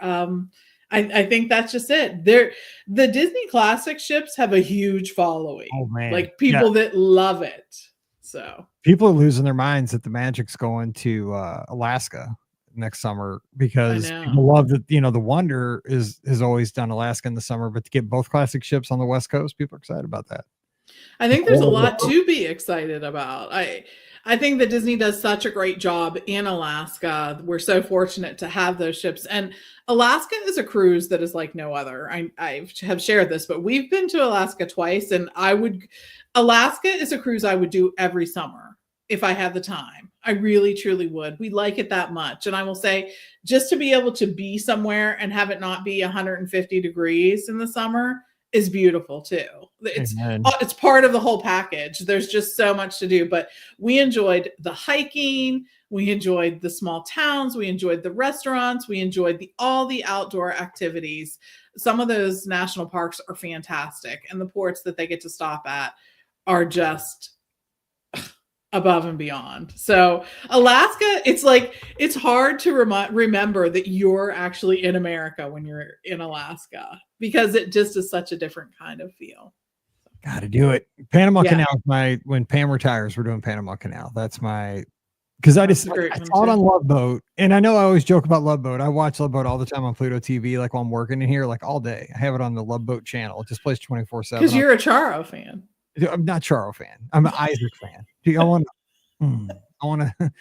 I think that's just it. The Disney Classic ships have a huge following. Oh man, like people that love it. So people are losing their minds that the Magic's going to Alaska next summer, because people love that. The Wonder has always done Alaska in the summer, but to get both classic ships on the West Coast, people are excited about that. I think there's a lot to be excited about. I think that Disney does such a great job in Alaska. We're so fortunate to have those ships. And Alaska is a cruise that is like no other. I have shared this, but we've been to Alaska twice, and Alaska is a cruise I would do every summer if I had the time. I really, truly would. We like it that much. And I will say, just to be able to be somewhere and have it not be 150 degrees in the summer is beautiful too. It's part of the whole package. There's just so much to do, but we enjoyed the hiking. We enjoyed the small towns. We enjoyed the restaurants. We enjoyed all the outdoor activities. Some of those national parks are fantastic, and the ports that they get to stop at are just above and beyond. So Alaska, it's like, it's hard to remember that you're actually in America when you're in Alaska, because it just is such a different kind of feel. Got to do it. Panama Canal is when Pam retires, we're doing Panama Canal. That's my, because I saw it on Love Boat, and I know I always joke about Love Boat. I watch Love Boat all the time on Pluto TV, like while I'm working in here, like all day. I have it on the Love Boat channel. It just plays 24/7. Because you're a Charo fan. I'm not Charo fan. I'm an Isaac fan. Dude, I want to.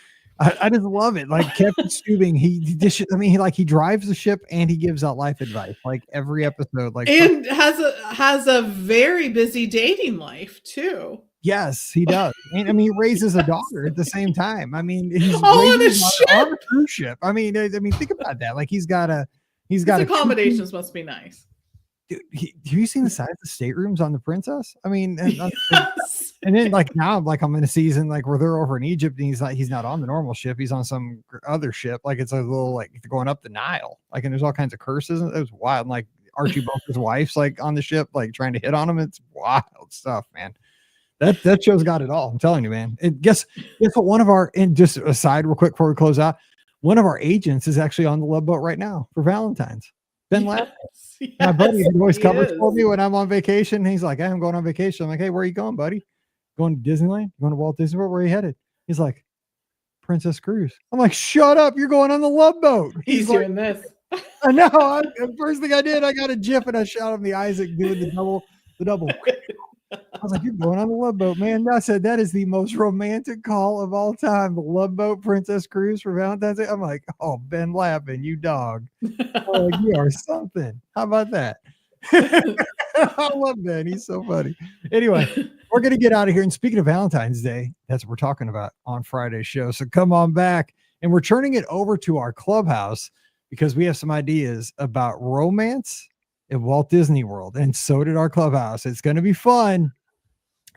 I just love it. Like Captain Stubing, he drives the ship and he gives out life advice like every episode. Like, and has a very busy dating life too. Yes, he does. And I mean, he raises a daughter at the same time. I mean, he's on a ship. On a cruise ship. I mean, think about that. Like, he's got accommodations must be nice. Dude, have you seen the size of the staterooms on the Princess? I mean, yes. And then like now, like I'm in a season like where they're over in Egypt, and he's not on the normal ship. He's on some other ship. Like it's a little like going up the Nile. Like, and there's all kinds of curses. It was wild. And, like Archie Bunker's wife's like on the ship, like trying to hit on him. It's wild stuff, man. That show's got it all. I'm telling you, man. And guess what? And just aside real quick before we close out, one of our agents is actually on the Love Boat right now for Valentine's. Ben Lapp. Yes, my buddy always covers for me when I'm on vacation. He's like, hey, I'm going on vacation. I'm like, hey, where are you going, buddy? Going to Disneyland? Going to Walt Disney World? Where are you headed? He's like, Princess Cruise. I'm like, shut up. You're going on the Love Boat. He's doing this. I know. The first thing I did, I got a GIF and I shot him the Isaac doing the double. I was like, you're going on the Love Boat, man. I said, that is the most romantic call of all time. The Love Boat Princess Cruise for Valentine's Day. I'm like, oh, Ben Lappin, you dog. Oh, you are something. How about that? I love Ben. He's so funny. Anyway, we're going to get out of here. And speaking of Valentine's Day, that's what we're talking about on Friday's show. So come on back. And we're turning it over to our Clubhouse because we have some ideas about romance at Walt Disney World, and so did our Clubhouse. It's going to be fun,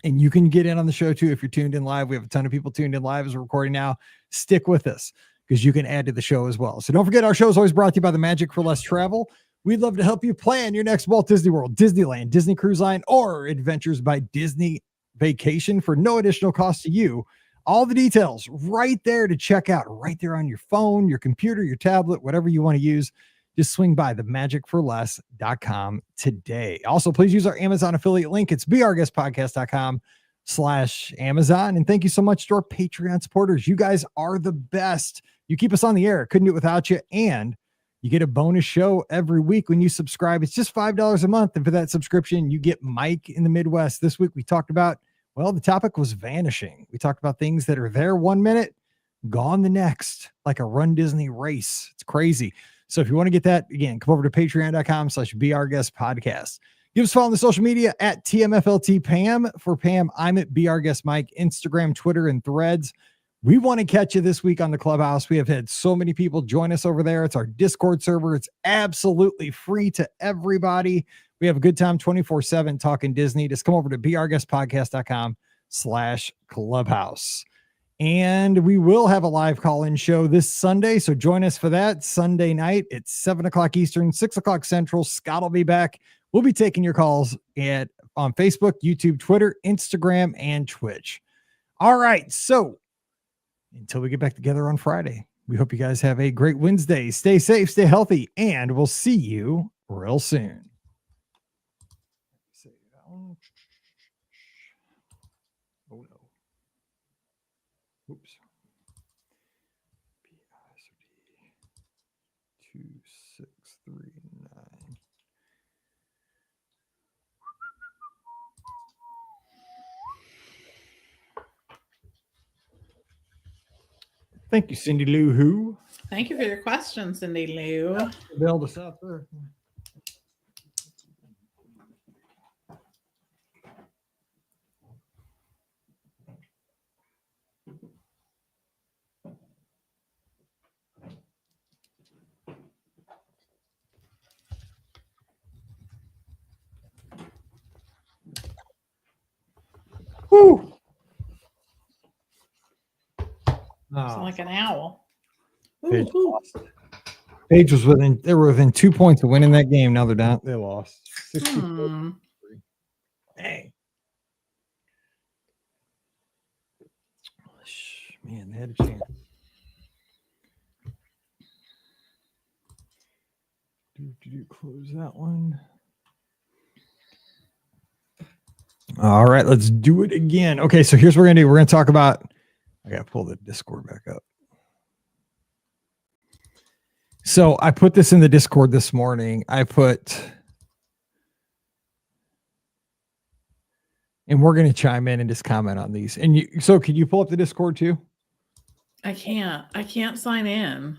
and you can get in on the show too if you're tuned in live. We have a ton of people tuned in live as we're recording now. Stick with us because you can add to the show as well. So don't forget, our show is always brought to you by the Magic for Less Travel. We'd love to help you plan your next Walt Disney World, Disneyland, Disney Cruise Line, or Adventures by Disney vacation for no additional cost to you. All the details right there to check out, right there on your phone, your computer, your tablet, whatever you want to use. Just swing by themagicforless.com today. Also, please use our Amazon affiliate link. It's beourguestpodcast.com/Amazon. And thank you so much to our Patreon supporters. You guys are the best. You keep us on the air. Couldn't do it without you. And you get a bonus show every week when you subscribe. It's just $5 a month. And for that subscription, you get Mike in the Midwest. This week, we talked about, well, the topic was vanishing. We talked about things that are there 1 minute, gone the next, like a Run Disney race. It's crazy. So if you want to get that, again, come over to patreon.com/BeOurGuestPodcast. Give us a follow on the social media at TMFLTPam. For Pam, I'm at BeOurGuestMike, Instagram, Twitter, and Threads. We want to catch you this week on the Clubhouse. We have had so many people join us over there. It's our Discord server. It's absolutely free to everybody. We have a good time 24/7 talking Disney. Just come over to BeOurGuestPodcast.com/Clubhouse. And we will have a live call-in show this Sunday, so join us for that Sunday night at 7 o'clock Eastern, 6 o'clock Central. Scott will be back. We'll be taking your calls on Facebook, YouTube, Twitter, Instagram, and Twitch. All right, so until we get back together on Friday, we hope you guys have a great Wednesday. Stay safe, stay healthy, and we'll see you real soon. Oh, no. Oops. PISD 2639. Thank you, Cindy Lou Who. Thank you for your question, Cindy Lou. Bailed us out there. Woo! Sound like an owl. Paige was they were within 2 points of winning that game. Now they're down. They lost. 64. Dang. Man, they had a chance. Close that one. All right, let's do it again. Okay, so here's what we're gonna do. We're gonna talk about. I gotta pull the Discord back up. So I put this in the Discord this morning. And we're gonna chime in and just comment on these. And can you pull up the Discord too? I can't sign in.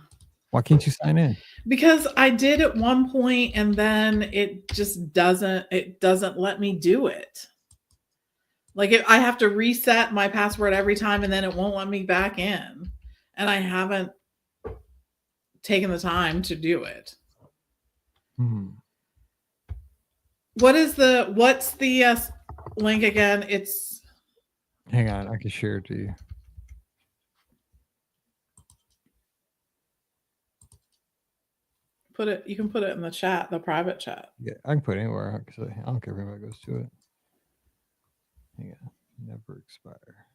Why can't you sign in? Because I did at one point and then it just doesn't let me do it. Like I have to reset my password every time and then it won't let me back in. And I haven't taken the time to do it. What's the link again? Hang on, I can share it to you. You can put it in the chat, the private chat. Yeah, I can put it anywhere. I don't care if anybody goes to it. Hang on. Never expire.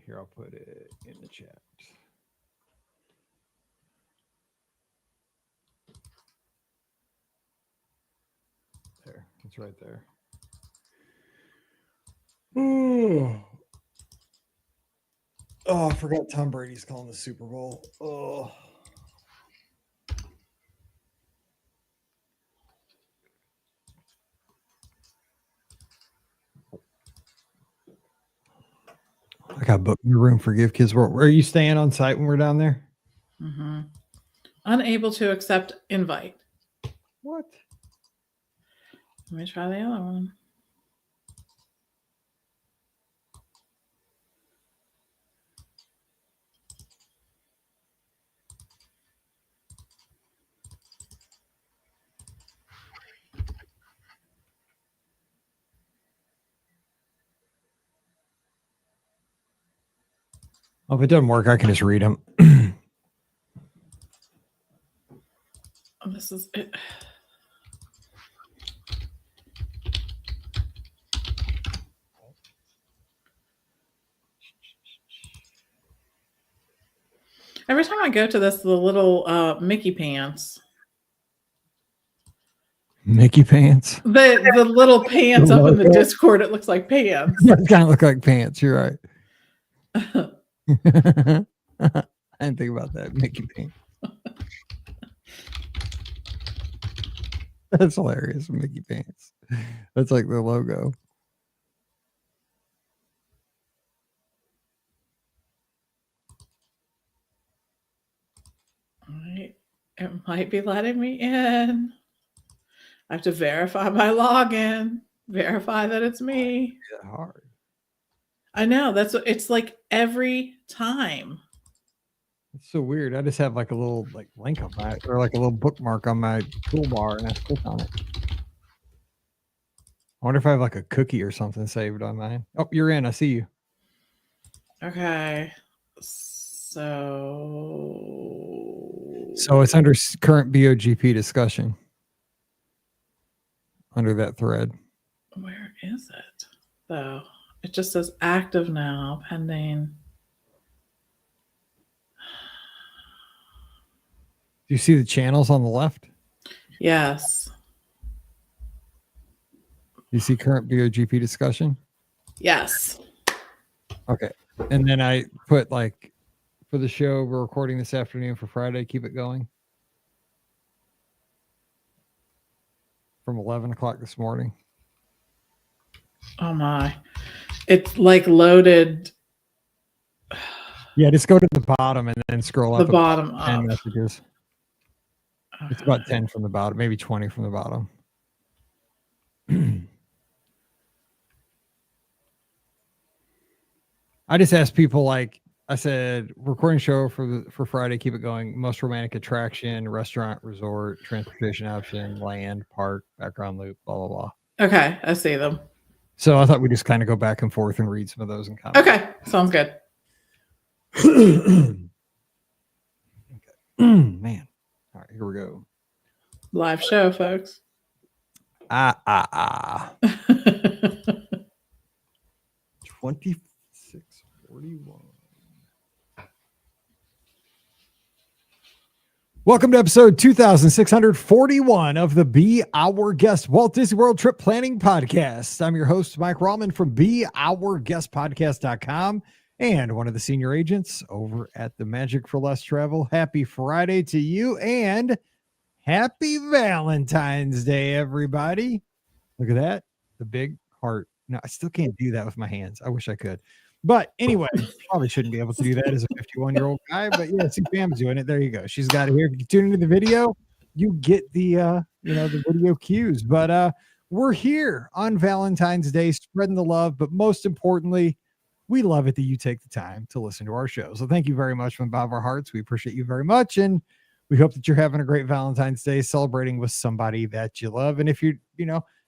Here, I'll put it in the chat. There, it's right there. Oh, I forgot Tom Brady's calling the Super Bowl. Oh. I got booked in the room for Give Kids World. Where are you staying on site when we're down there? Mm-hmm. Unable to accept invite. What? Let me try the other one. Oh, if it doesn't work, I can just read them. Oh, this is it. Every time I go to the little Mickey pants. Mickey pants? The little pants up in the Discord, it looks like pants. It kind of look like pants. You're right. I didn't think about that. Mickey pants. That's hilarious. Mickey pants. That's like the logo. It might be letting me in. I have to verify my login, verify that it's me. It's hard. I know. It's like every time. It's so weird. I just have like a little link on my, or like a little bookmark on my toolbar, and I click on it. I wonder if I have like a cookie or something saved on mine. Oh, you're in. I see you. Okay. So it's under current BOGP discussion. Under that thread. Where is it, though? It just says active now, pending. Do you see the channels on the left? Yes. You see current BOGP discussion? Yes. Okay. And then I put for the show we're recording this afternoon for Friday, keep it going. From 11 o'clock this morning. Oh my. It's loaded. Yeah, just go to the bottom and then scroll up. The bottom up. 10 messages. Okay. It's about 10 from the bottom, maybe 20 from the bottom. I just asked people I said, recording show for Friday, keep it going. Most romantic attraction, restaurant, resort, transportation option, land, park, background loop, blah, blah, blah. Okay, I see them. So I thought we'd just kind of go back and forth and read some of those and comment. Okay, sounds good. Okay. Man. All right, here we go. Live show, folks. 2641. Welcome to episode 2641 of the Be Our Guest Walt Disney World Trip Planning Podcast. I'm your host, Mike Rahman from BeOurGuestPodcast.com and one of the senior agents over at the Magic for Less Travel. Happy Friday to you and happy Valentine's Day, everybody. Look at that. The big heart. No, I still can't do that with my hands. I wish I could. But anyway, probably shouldn't be able to do that as a 51-year-old guy. But yeah, see, Pam's doing it. There you go. She's got it here. If you tune into the video, you get the the video cues. But we're here on Valentine's Day, spreading the love. But most importantly, we love it that you take the time to listen to our show. So thank you very much from the bottom of our hearts. We appreciate you very much, and we hope that you're having a great Valentine's Day, celebrating with somebody that you love. And if you're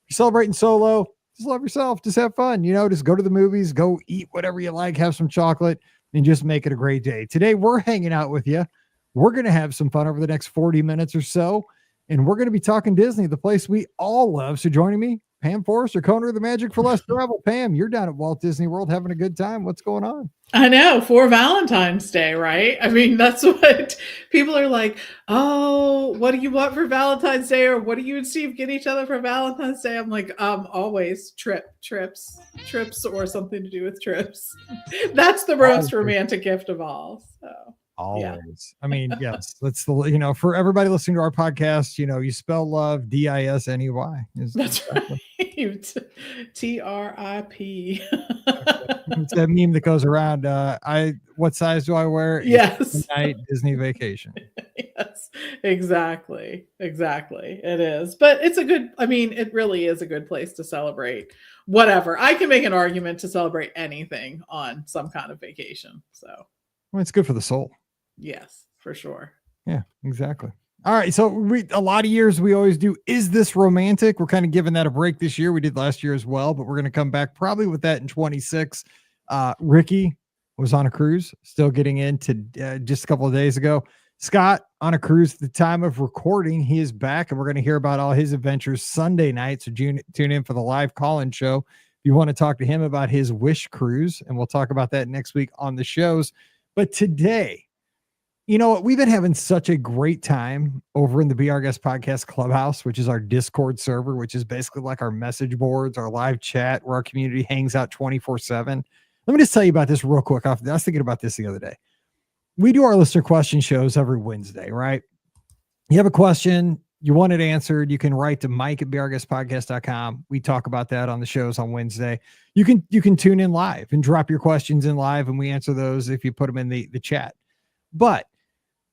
celebrating solo, just love yourself. Just have fun. Just go to the movies, go eat whatever you like, have some chocolate, and just make it a great day. Today, we're hanging out with you. We're going to have some fun over the next 40 minutes or so, and we're going to be talking Disney, the place we all love. So joining me, Pam Forrester, co-owner of the Magic for Less Travel. Pam, you're down at Walt Disney World having a good time. What's going on? I know, for Valentine's Day, right? I mean, that's what people are like, oh, what do you want for Valentine's Day? Or what do you and Steve get each other for Valentine's Day? I'm like, always trips, or something to do with trips. That's the most romantic gift of all. So always. Yeah. I mean, yes, that's the, for everybody listening to our podcast, you spell love Disney. That's right. TRIP. It's that meme that goes around. What size do I wear? Yes. Night Disney vacation. Yes, exactly. It is, but it really is a good place to celebrate whatever. I can make an argument to celebrate anything on some kind of vacation. So, well, it's good for the soul. Yes, for sure. Yeah, exactly. All right. So a lot of years we always do, is this romantic? We're kind of giving that a break this year. We did last year as well, but we're going to come back probably with that in 26. Ricky was on a cruise, still getting into just a couple of days ago. Scott on a cruise at the time of recording. He is back, and we're going to hear about all his adventures Sunday night. So tune in for the live call-in show if you want to talk to him about his Wish cruise, and we'll talk about that next week on the shows. But today, you know what? We've been having such a great time over in the Be Our Guest Podcast Clubhouse, which is our Discord server, which is basically like our message boards, our live chat, where our community hangs out 24/7. Let me just tell you about this real quick. I was thinking about this the other day. We do our listener question shows every Wednesday, right? You have a question, you want it answered, you can write to Mike at BeOurGuestPodcast.com. We talk about that on the shows on Wednesday. You can tune in live and drop your questions in live, and we answer those if you put them in the chat. But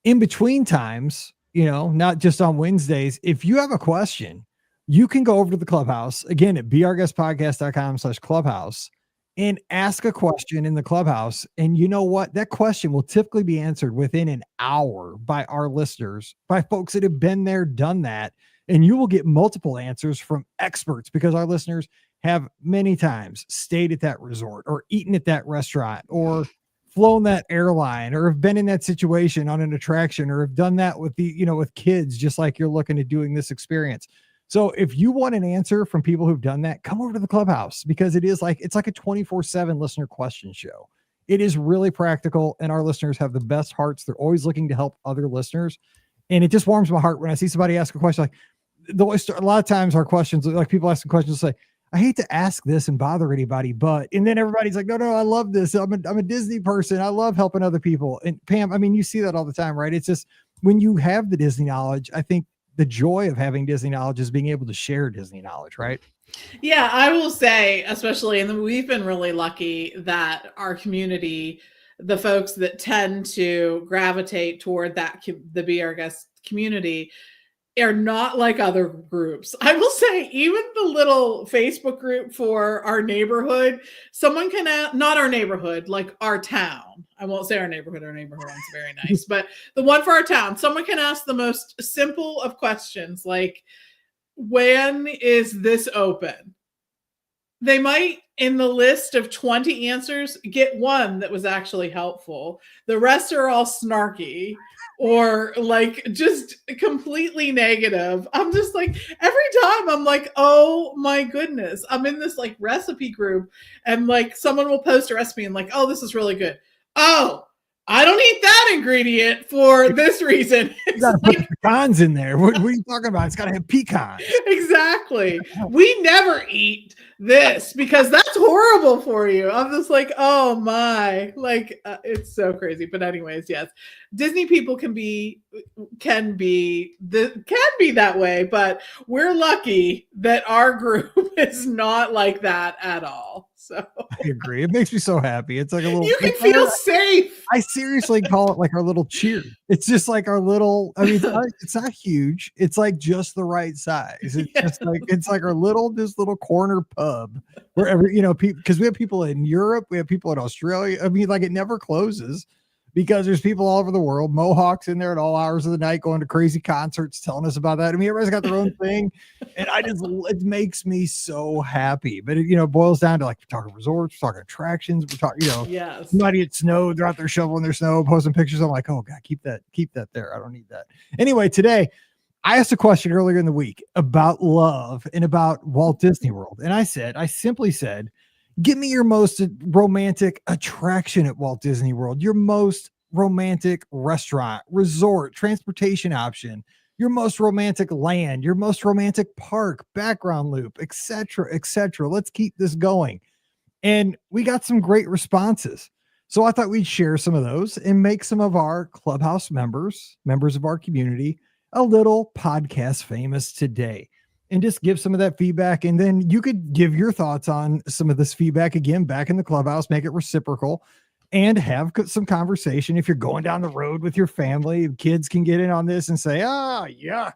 in between times, not just on Wednesdays, if you have a question, you can go over to the Clubhouse, again, at BeOurGuestPodcast.com/Clubhouse, and ask a question in the Clubhouse. And you know what? That question will typically be answered within an hour by our listeners, by folks that have been there, done that. And you will get multiple answers from experts, because our listeners have many times stayed at that resort or eaten at that restaurant or flown that airline, or have been in that situation on an attraction, or have done that with with kids, just like you're looking at doing this experience. So if you want an answer from people who've done that, come over to the Clubhouse, because it's like a 24/7 listener question show. It is really practical, and our listeners have the best hearts. They're always looking to help other listeners. And it just warms my heart when I see somebody ask a question. Like a lot of times our questions, like people asking questions, say, I hate to ask this and bother anybody, and then everybody's like, no, I love this. I'm a Disney person. I love helping other people. And Pam, I mean, you see that all the time, right? It's just when you have the Disney knowledge, I think the joy of having Disney knowledge is being able to share Disney knowledge, right? Yeah, I will say, especially, and we've been really lucky that our community, the folks that tend to gravitate toward the Be Our Guest community, are not like other groups. I will say, even the little Facebook group for our neighborhood, someone can not our neighborhood, like our town. I won't say our neighborhood. Our neighborhood is very nice, but the one for our town, someone can ask the most simple of questions, like, when is this open? they might, in the list of 20 answers, get one that was actually helpful. The rest are all snarky or like just completely negative. I'm just like, every time I'm like, oh my goodness. I'm in this like recipe group and like someone will post a recipe and like, oh, this is really good. Oh, I don't eat that ingredient for this reason. You gotta put pecans in there. What are you talking about? It's gotta have pecans. Exactly. We never eat this because that's horrible for you. I'm just like, oh my, like it's so crazy. But anyways, yes, Disney people can be that way, but we're lucky that our group is not like that at all. So I agree. It makes me so happy. It's like a little. You can feel safe. I seriously call it like our little cheer. It's just like our little. I mean, it's not huge. It's like just the right size. It's just like it's like our little corner pub wherever because we have people in Europe, we have people in Australia. I mean, like it never closes. Because there's people all over the world, Mohawks in there at all hours of the night going to crazy concerts, telling us about that. I mean, everybody's got their own thing, and it makes me so happy. But it boils down to like we're talking resorts, we're talking attractions, we're talking yes, somebody at snow, they're out there shoveling their snow, posting pictures. I'm like, oh god, keep that there. I don't need that. Anyway, today I asked a question earlier in the week about love and about Walt Disney World, and I simply said. Give me your most romantic attraction at Walt Disney World, your most romantic restaurant, resort, transportation option, your most romantic land, your most romantic park, background loop, etc., etc. Let's keep this going. And we got some great responses. So I thought we'd share some of those and make some of our Clubhouse members of our community, a little podcast famous today. And just give some of that feedback. And then you could give your thoughts on some of this feedback again back in the Clubhouse, make it reciprocal and have some conversation. If you're going down the road with your family, kids can get in on this and say, yuck.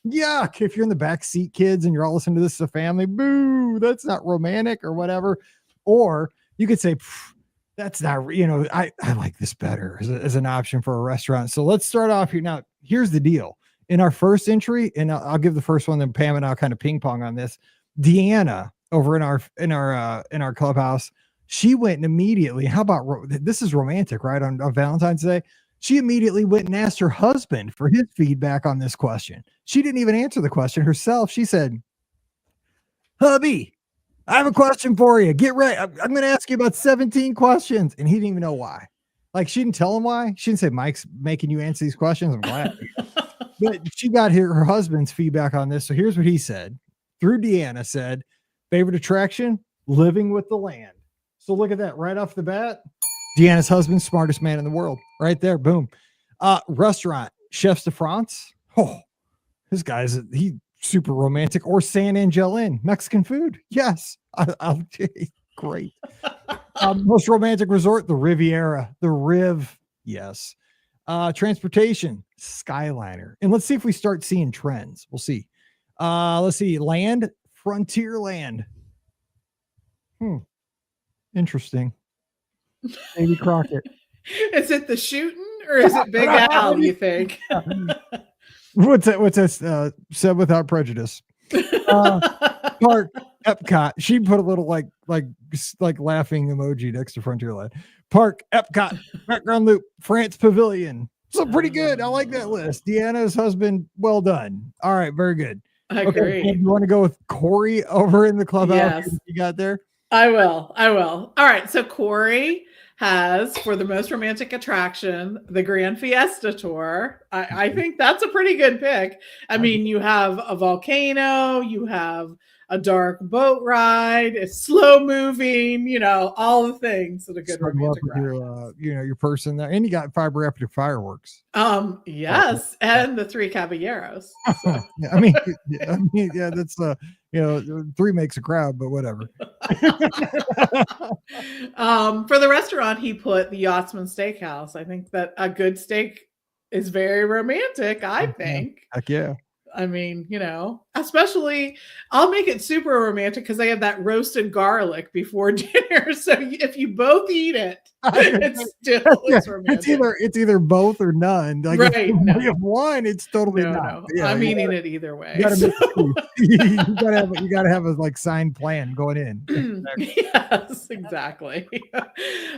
If you're in the back seat, kids, and you're all listening to this as a family, boo, that's not romantic or whatever. Or you could say, that's not, I like this better as an option for a restaurant. So let's start off here. Now, here's the deal. In our first entry, and I'll give the first one, then Pam and I'll kind of ping pong on this. Deanna over in our Clubhouse, she went and immediately. How about this is romantic, right? On Valentine's Day, she immediately went and asked her husband for his feedback on this question. She didn't even answer the question herself. She said, "Hubby, I have a question for you. Get ready. I'm going to ask you about 17 questions," and he didn't even know why. Like she didn't tell him why. She didn't say, "Mike's making you answer these questions." I'm glad. But she got her husband's feedback on this. So here's what he said. Through Deanna said, favorite attraction, living with the land. So look at that right off the bat. Deanna's husband, smartest man in the world. Right there. Boom. Restaurant, Chefs de France. Oh, this guy's he super romantic. Or San Angel Inn, Mexican food. Yes. I'll great. Most romantic resort, the Riviera, the Riv. Yes. Transportation, Skyliner. And let's see if we start seeing trends. We'll see. Let's see. Land, Frontierland. Interesting. Maybe Crockett. Is it the shooting or is it Big Al, you think? What's that? Said without prejudice. Park, Epcot. She put a little like laughing emoji next to Frontierland. Park, Epcot, background loop, France Pavilion. So pretty good. I like that list. Deanna's husband, well done. All right, very good. I agree. You want to go with Corey over in the Clubhouse? Yes. You got there? I will. All right. So Corey has, for the most romantic attraction, the Grand Fiesta Tour. I think that's a pretty good pick. I mean, you have a volcano, you have a dark boat ride, it's slow moving, all the things that a good romantic ride. Your person there, and you got fiber optic fireworks. Yes, and the Three Caballeros. So. I mean, yeah, that's three makes a crowd, but whatever. For the restaurant, he put the Yachtsman Steakhouse. I think that a good steak is very romantic. I think. Heck yeah. I mean, Especially, I'll make it super romantic because they have that roasted garlic before dinner. So if you both eat it, it's romantic. It's either both or none. Like right? if we have one, it's totally not. No. Yeah, I'm eating it either way. You gotta have a like signed plan going in. Yes, exactly.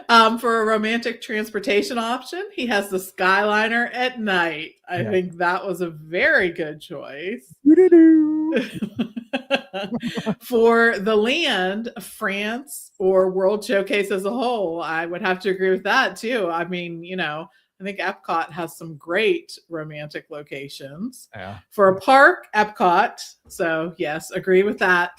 For a romantic transportation option, he has the Skyliner at night. I think that was a very good choice. For the land, France or World Showcase as a whole, I would have to agree with that too. I mean, I think Epcot has some great romantic locations. Yeah. For a park, Epcot. So yes, agree with that.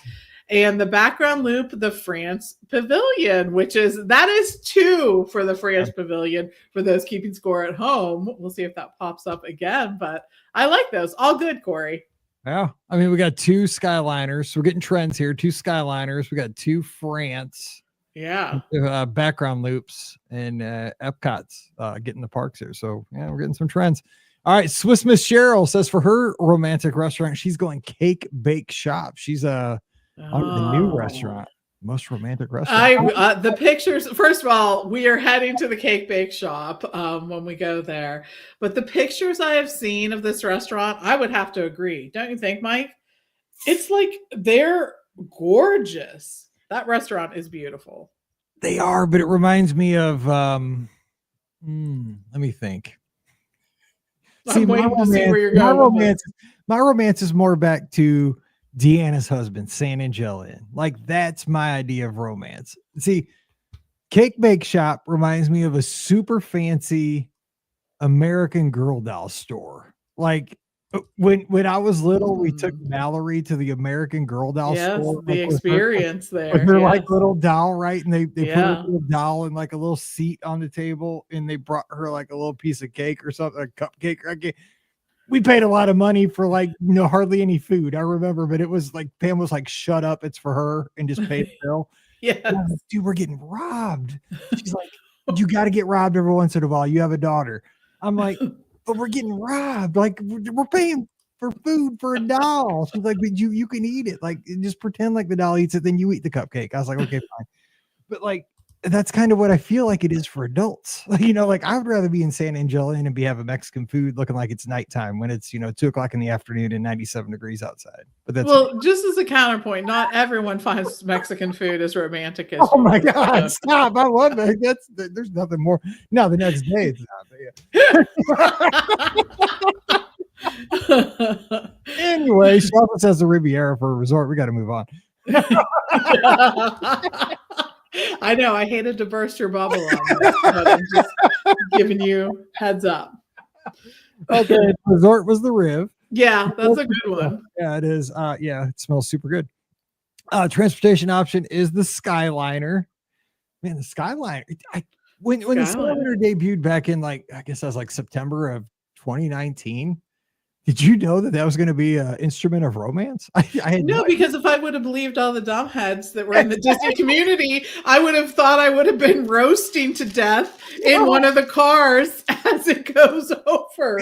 And the background loop, the France Pavilion, that is 2 for the France Pavilion for those keeping score at home. We'll see if that pops up again, but I like those. All good, Corey. Yeah. I mean, we got 2 Skyliners. We're getting trends here. 2 Skyliners. We got 2 France. Yeah. Background loops and Epcot's getting the parks here. So yeah, we're getting some trends. All right. Swiss Miss Cheryl says for her romantic restaurant, she's going Cake Bake Shop. She's on the new restaurant. Most romantic restaurant. The pictures, first of all, we are heading to the Cake Bake Shop when we go there. But the pictures I have seen of this restaurant, I would have to agree. Don't you think, Mike? It's like they're gorgeous. That restaurant is beautiful. They are, but it reminds me of let me think. I'm waiting to see where you're going. My romance is more back to Deanna's husband, San Angelo. Like that's my idea of romance. See, Cake Bake Shop reminds me of a super fancy American Girl doll store. Like when I was little, we took Mallory to the American Girl doll store. The experience there. With her like little doll, right? And they put a little doll in like a little seat on the table, and they brought her like a little piece of cake or something, a cupcake. We paid a lot of money for like hardly any food. I remember, but it was like Pam was like, "Shut up, it's for her," and just paid the bill. Yeah, dude, we're getting robbed. She's like, "You got to get robbed every once in a while. You have a daughter." I'm like, "But we're getting robbed. Like we're paying for food for a doll." She's like, "But you can eat it. Like just pretend like the doll eats it, then you eat the cupcake." I was like, "Okay, fine." But like that's kind of what I feel like it is for adults. Like I would rather be in San Angelo and be having Mexican food looking like it's nighttime when it's 2:00 in the afternoon and 97 degrees outside. But that's just as a counterpoint, not everyone finds Mexican food as romantic as. Oh my God! Stop! I love that. There's nothing more. No, the next day it's not. Anyway, she also says the Riviera for a resort. We got to move on. I know. I hated to burst your bubble on this, but I'm just giving you heads up. Okay, resort was the Riv. Yeah, that's a good one. Yeah, it is. Yeah, it smells super good. Transportation option is the Skyliner. Man, the Skyliner. When the Skyliner debuted back in I guess that was like September of 2019. Did you know that was going to be an instrument of romance? I had no, because if I would have believed all the dumbheads that were in the Disney community, I would have thought I would have been roasting to death in one of the cars as it goes over.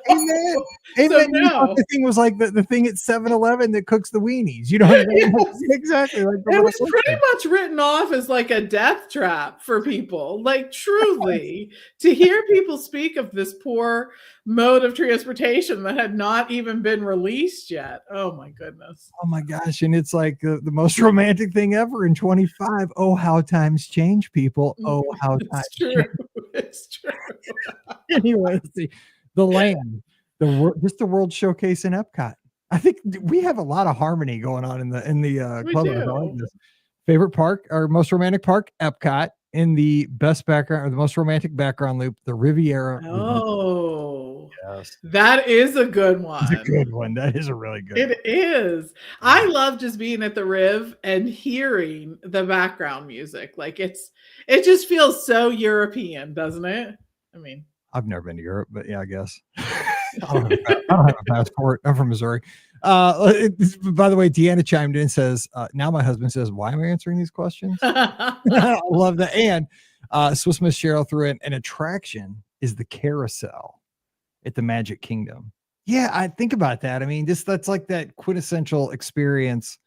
Amen. No. The thing was like the thing at 7-Eleven that cooks the weenies. What I mean? Exactly. Like it was pretty much written off as like a death trap for people. Like truly, to hear people speak of this poor mode of transportation that had not even been released yet. Oh my goodness. Oh my gosh. And it's like the most romantic thing ever in 25. Oh, how times change, people. Oh, how times change. It's true. Anyway, let's see. The land, just the World Showcase in Epcot. I think we have a lot of harmony going on in the club. Favorite park or most romantic park, Epcot. In the best background or the most romantic background loop, the Riviera. Oh, yes, that is a good one. It's a good one. That is a really good one. It is. I love just being at the Riv and hearing the background music. Like it just feels so European, doesn't it? I mean, I've never been to Europe, but yeah, I guess. I don't have a passport. I'm from Missouri. By the way, Deanna chimed in and says, now my husband says, why am I answering these questions? I love that. And Swiss Miss Cheryl threw in an attraction is the carousel at the Magic Kingdom. Yeah, I think about that. I mean, that's like that quintessential experience,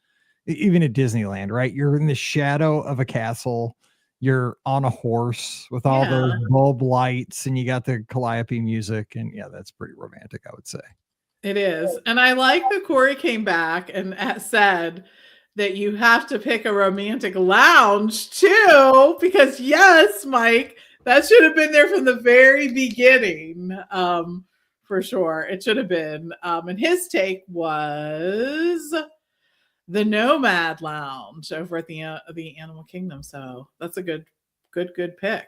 even at Disneyland, right? You're in the shadow of a castle. You're on a horse with all those Yeah. bulb lights, and you got the calliope music, and yeah, that's pretty romantic, I would say. It is. And I like that Corey came back and said that you have to pick a romantic lounge too, because yes, Mike, that should have been there from the very beginning. For sure. It should have been. And his take was the Nomad Lounge over at the Animal Kingdom. So that's a good pick.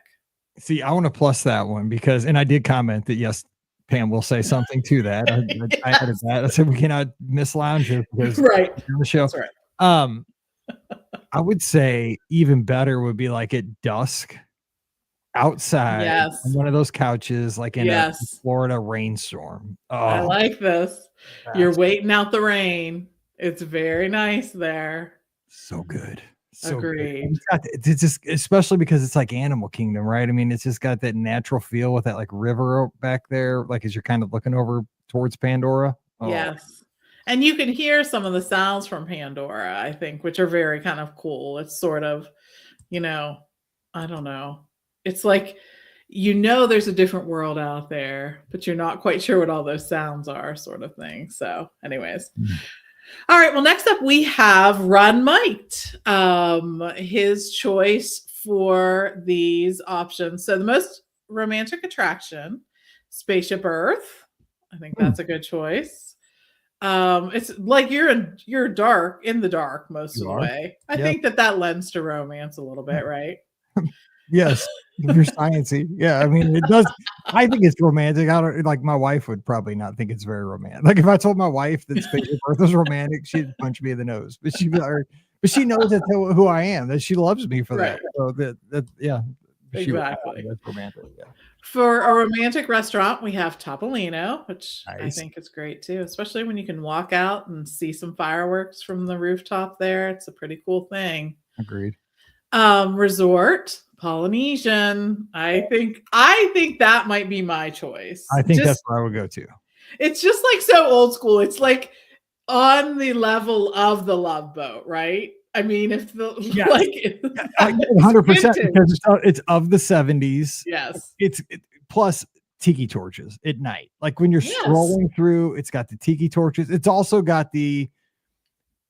See, I want to plus that one because, and I did comment that yes, Pam will say something to that. I added that. I said we cannot miss lounges because Right. on the show. That's right. I would say even better would be like at dusk outside Yes. on one of those couches, like in Yes. a Florida rainstorm. I Oh, like this. You're waiting out the rain. It's very nice there. so good. So good. Agreed. And it's just, especially because it's like Animal Kingdom, right? I mean, it's just got that natural feel with that like river back there, like as you're kind of looking over towards Pandora. Oh, Yes. And you can hear some of the sounds from Pandora, I think, which are very kind of cool. It's sort of, you know, I don't know. It's like, there's a different world out there, but you're not quite sure what all those sounds are, sort of thing. So, anyways. All right. Well, next up we have Run Might. His choice for these options. So the most romantic attraction, Spaceship Earth. I think that's a good choice. It's like you're in the dark most of the way. I think that lends to romance a little bit, right? Yes, you're sciencey. Yeah, I mean, it does. I think it's romantic. I don't like my wife would probably not think it's very romantic. Like if I told my wife that Spaceship Earth was romantic, she'd punch me in the nose. But but she knows that's who I am. That she loves me for that. So yeah, exactly. That's romantic. Yeah. For a romantic restaurant, we have Topolino, which Nice. I think is great too, especially when you can walk out and see some fireworks from the rooftop there. It's a pretty cool thing. Agreed. Resort, Polynesian. I think that might be my choice. I think that's where I would go to. It's just like so old school. It's like on the level of the Love Boat, right? I mean, if the 100% because it's of the 70s. Yes. It's plus tiki torches at night. Like when you're scrolling through, it's got the tiki torches. It's also got the,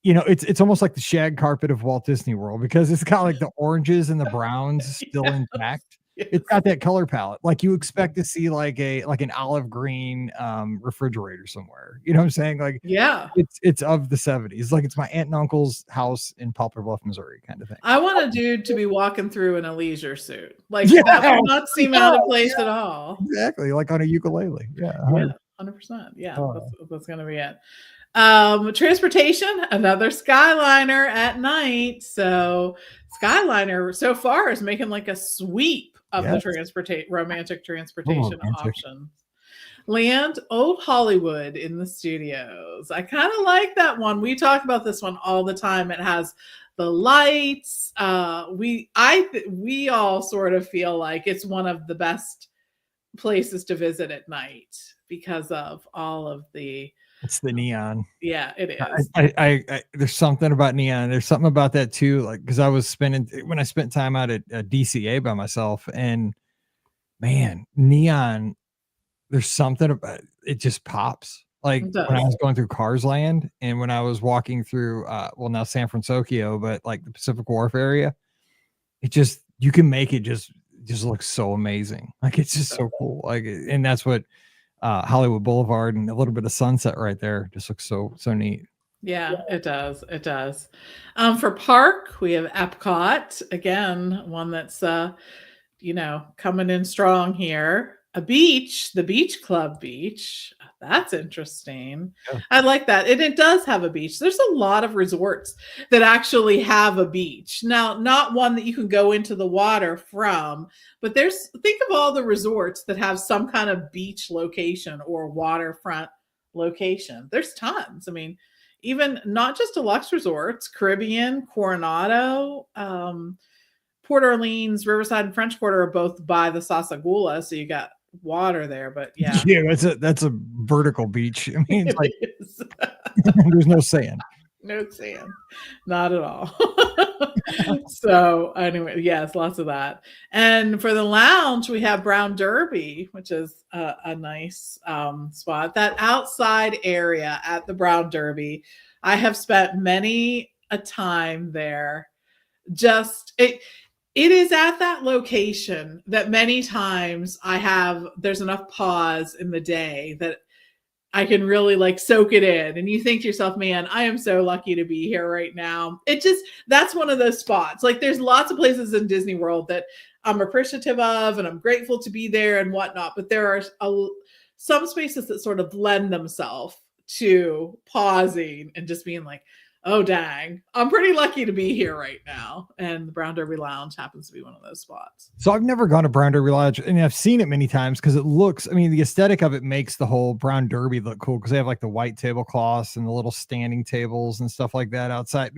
it's almost like the shag carpet of Walt Disney World because it's got like the oranges and the browns still intact. Yes. It's got that color palette. Like you expect to see like an olive green refrigerator somewhere. You know what I'm saying? Like, yeah, it's of the 70s. Like it's my aunt and uncle's house in Poplar Bluff, Missouri kind of thing. I want a dude to be walking through in a leisure suit. Like that would not seem out of place at all. Exactly. Like on a ukulele. Yeah. 100%. Yeah. That's going to be it. Transportation, another Skyliner at night. So Skyliner so far is making like a sweep of the romantic transportation options. Land, Old Hollywood in the studios. I kind of like that one. We talk about this one all the time. It has the lights. We all sort of feel like it's one of the best places to visit at night because of all of the. It's the neon. Yeah, it is. I there's something about neon. There's something about that too. Like, because when I spent time out at DCA by myself, and man, neon. There's something about it just pops. Like when I was going through Cars Land, and when I was walking through, now San Francisco, but like the Pacific Wharf area, you can make it just look so amazing. Like it's just so cool. Like, and that's what. Hollywood Boulevard and a little bit of sunset right there just looks so neat. Yeah, it does. It does. For park, we have Epcot again, one that's coming in strong here. A beach, the Beach Club Beach. That's interesting. Yeah. I like that. And it does have a beach. There's a lot of resorts that actually have a beach. Now, not one that you can go into the water from, but think of all the resorts that have some kind of beach location or waterfront location. There's tons. I mean, even not just deluxe resorts, Caribbean, Coronado, Port Orleans, Riverside, and French Quarter are both by the Sasagula. So you got water there, but yeah. Yeah, that's a vertical beach. I mean, it's like there's no sand. No sand, not at all. So anyway, yes, lots of that. And for the lounge, we have Brown Derby, which is a nice spot. That outside area at the Brown Derby, I have spent many a time there. Just it is at that location that many times there's enough pause in the day that I can really like soak it in. And you think to yourself, man, I am so lucky to be here right now. That's one of those spots. Like there's lots of places in Disney World that I'm appreciative of and I'm grateful to be there and whatnot. But there are some spaces that sort of lend themselves to pausing and just being like, oh, dang, I'm pretty lucky to be here right now. And the Brown Derby Lounge happens to be one of those spots. So I've never gone to Brown Derby Lounge, and I've seen it many times because it looks, I mean, the aesthetic of it makes the whole Brown Derby look cool because they have like the white tablecloths and the little standing tables and stuff like that outside.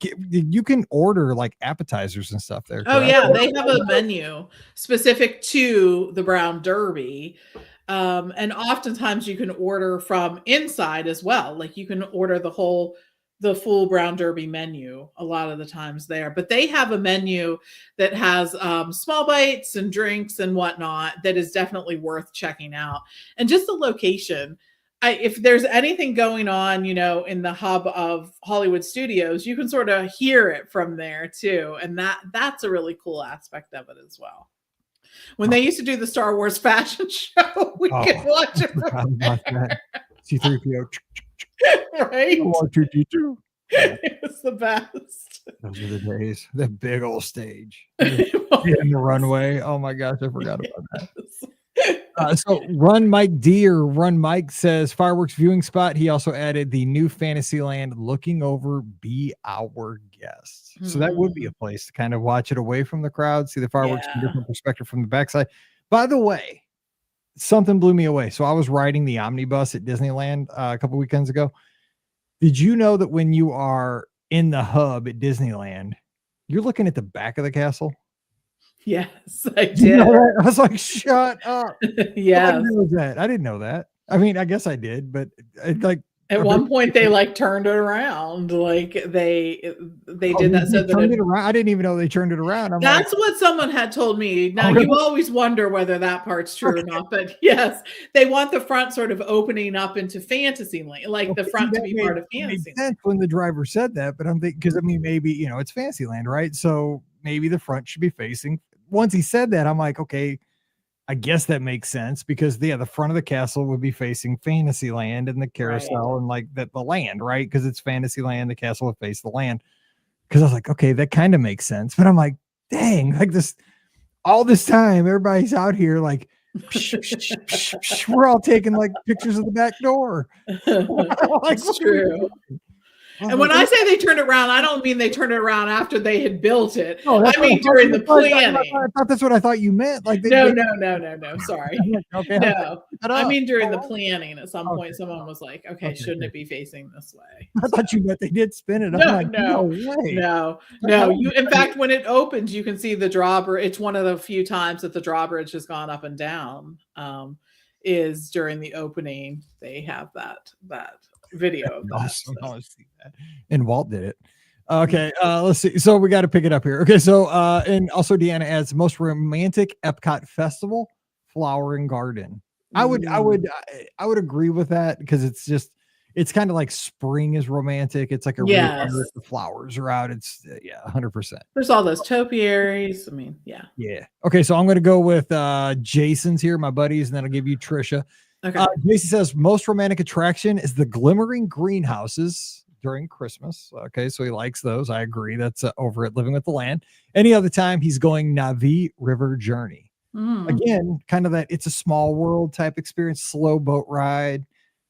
You can order like appetizers and stuff there. Oh, yeah. They have a menu specific to the Brown Derby. And oftentimes you can order from inside as well. Like you can order the full Brown Derby menu a lot of the times there, but they have a menu that has small bites and drinks and whatnot that is definitely worth checking out. And just the location, if there's anything going on, in the hub of Hollywood Studios, you can sort of hear it from there too. And that's a really cool aspect of it as well. When they used to do the Star Wars fashion show, we could watch it from there. C-3PO. Right? R2-D2. It was the best. Those are the days. That big old stage. In the runway. Oh my gosh, I forgot about that. So Run Mike D or Run Mike says fireworks viewing spot. He also added the new Fantasyland looking over be our guests. So that would be a place to kind of watch it away from the crowd, see the fireworks from a different perspective from the backside. By the way, something blew me away. So I was riding the omnibus at Disneyland a couple weekends ago. Did you know that when you are in the hub at Disneyland, you're looking at the back of the castle? Yes, I did. I was like, shut up. Yeah. I didn't know that. I mean, I guess I did, but at one point they like turned it around. Like they did that. So turned it around. I didn't even know they turned it around. That's what someone had told me. Now you always wonder whether that part's true or not, but yes, they want the front sort of opening up into Fantasyland, like the front to be part of Fantasyland. When the driver said that, but I'm thinking, because I mean, maybe, it's Fantasyland, right? So maybe the front should be facing. Once he said that, I'm like, okay, I guess that makes sense because the front of the castle would be facing Fantasyland and the carousel and like the land, right? Because it's Fantasyland, the castle would face the land. Because I was like, okay, that kind of makes sense. But I'm like, dang, like all this time, everybody's out here like, we're all taking like pictures of the back door. It's true. And when I say they turned it around, I don't mean they turned it around after they had built it. Oh, I mean during the planning. I thought that's what I thought you meant. Like no. Sorry. Okay. No. I mean during the planning. At some point, someone was like, "Okay, shouldn't it be facing this way?" I thought you meant they did spin it. No way. You, in fact, when it opens, you can see the drawbridge. It's one of the few times that the drawbridge has gone up and down. Is during the opening. They have that video of that. Awesome. I want to see that. And Walt did it. Okay, let's see. So we got to pick it up here. Okay, so and also Deanna adds most romantic Epcot festival, Flower and Garden. I would agree with that because it's kind of like spring is romantic. It's like the flowers are out. It's 100%. There's all those topiaries. I mean, yeah. Okay, so I'm going to go with Jason's here, my buddies, and then I'll give you Trisha. Okay. Jason says most romantic attraction is the glimmering greenhouses during Christmas. Okay, so he likes those. I agree. That's over at Living with the Land. Any other time, he's going Navi River Journey. Again, kind of that it's a small world type experience, slow boat ride.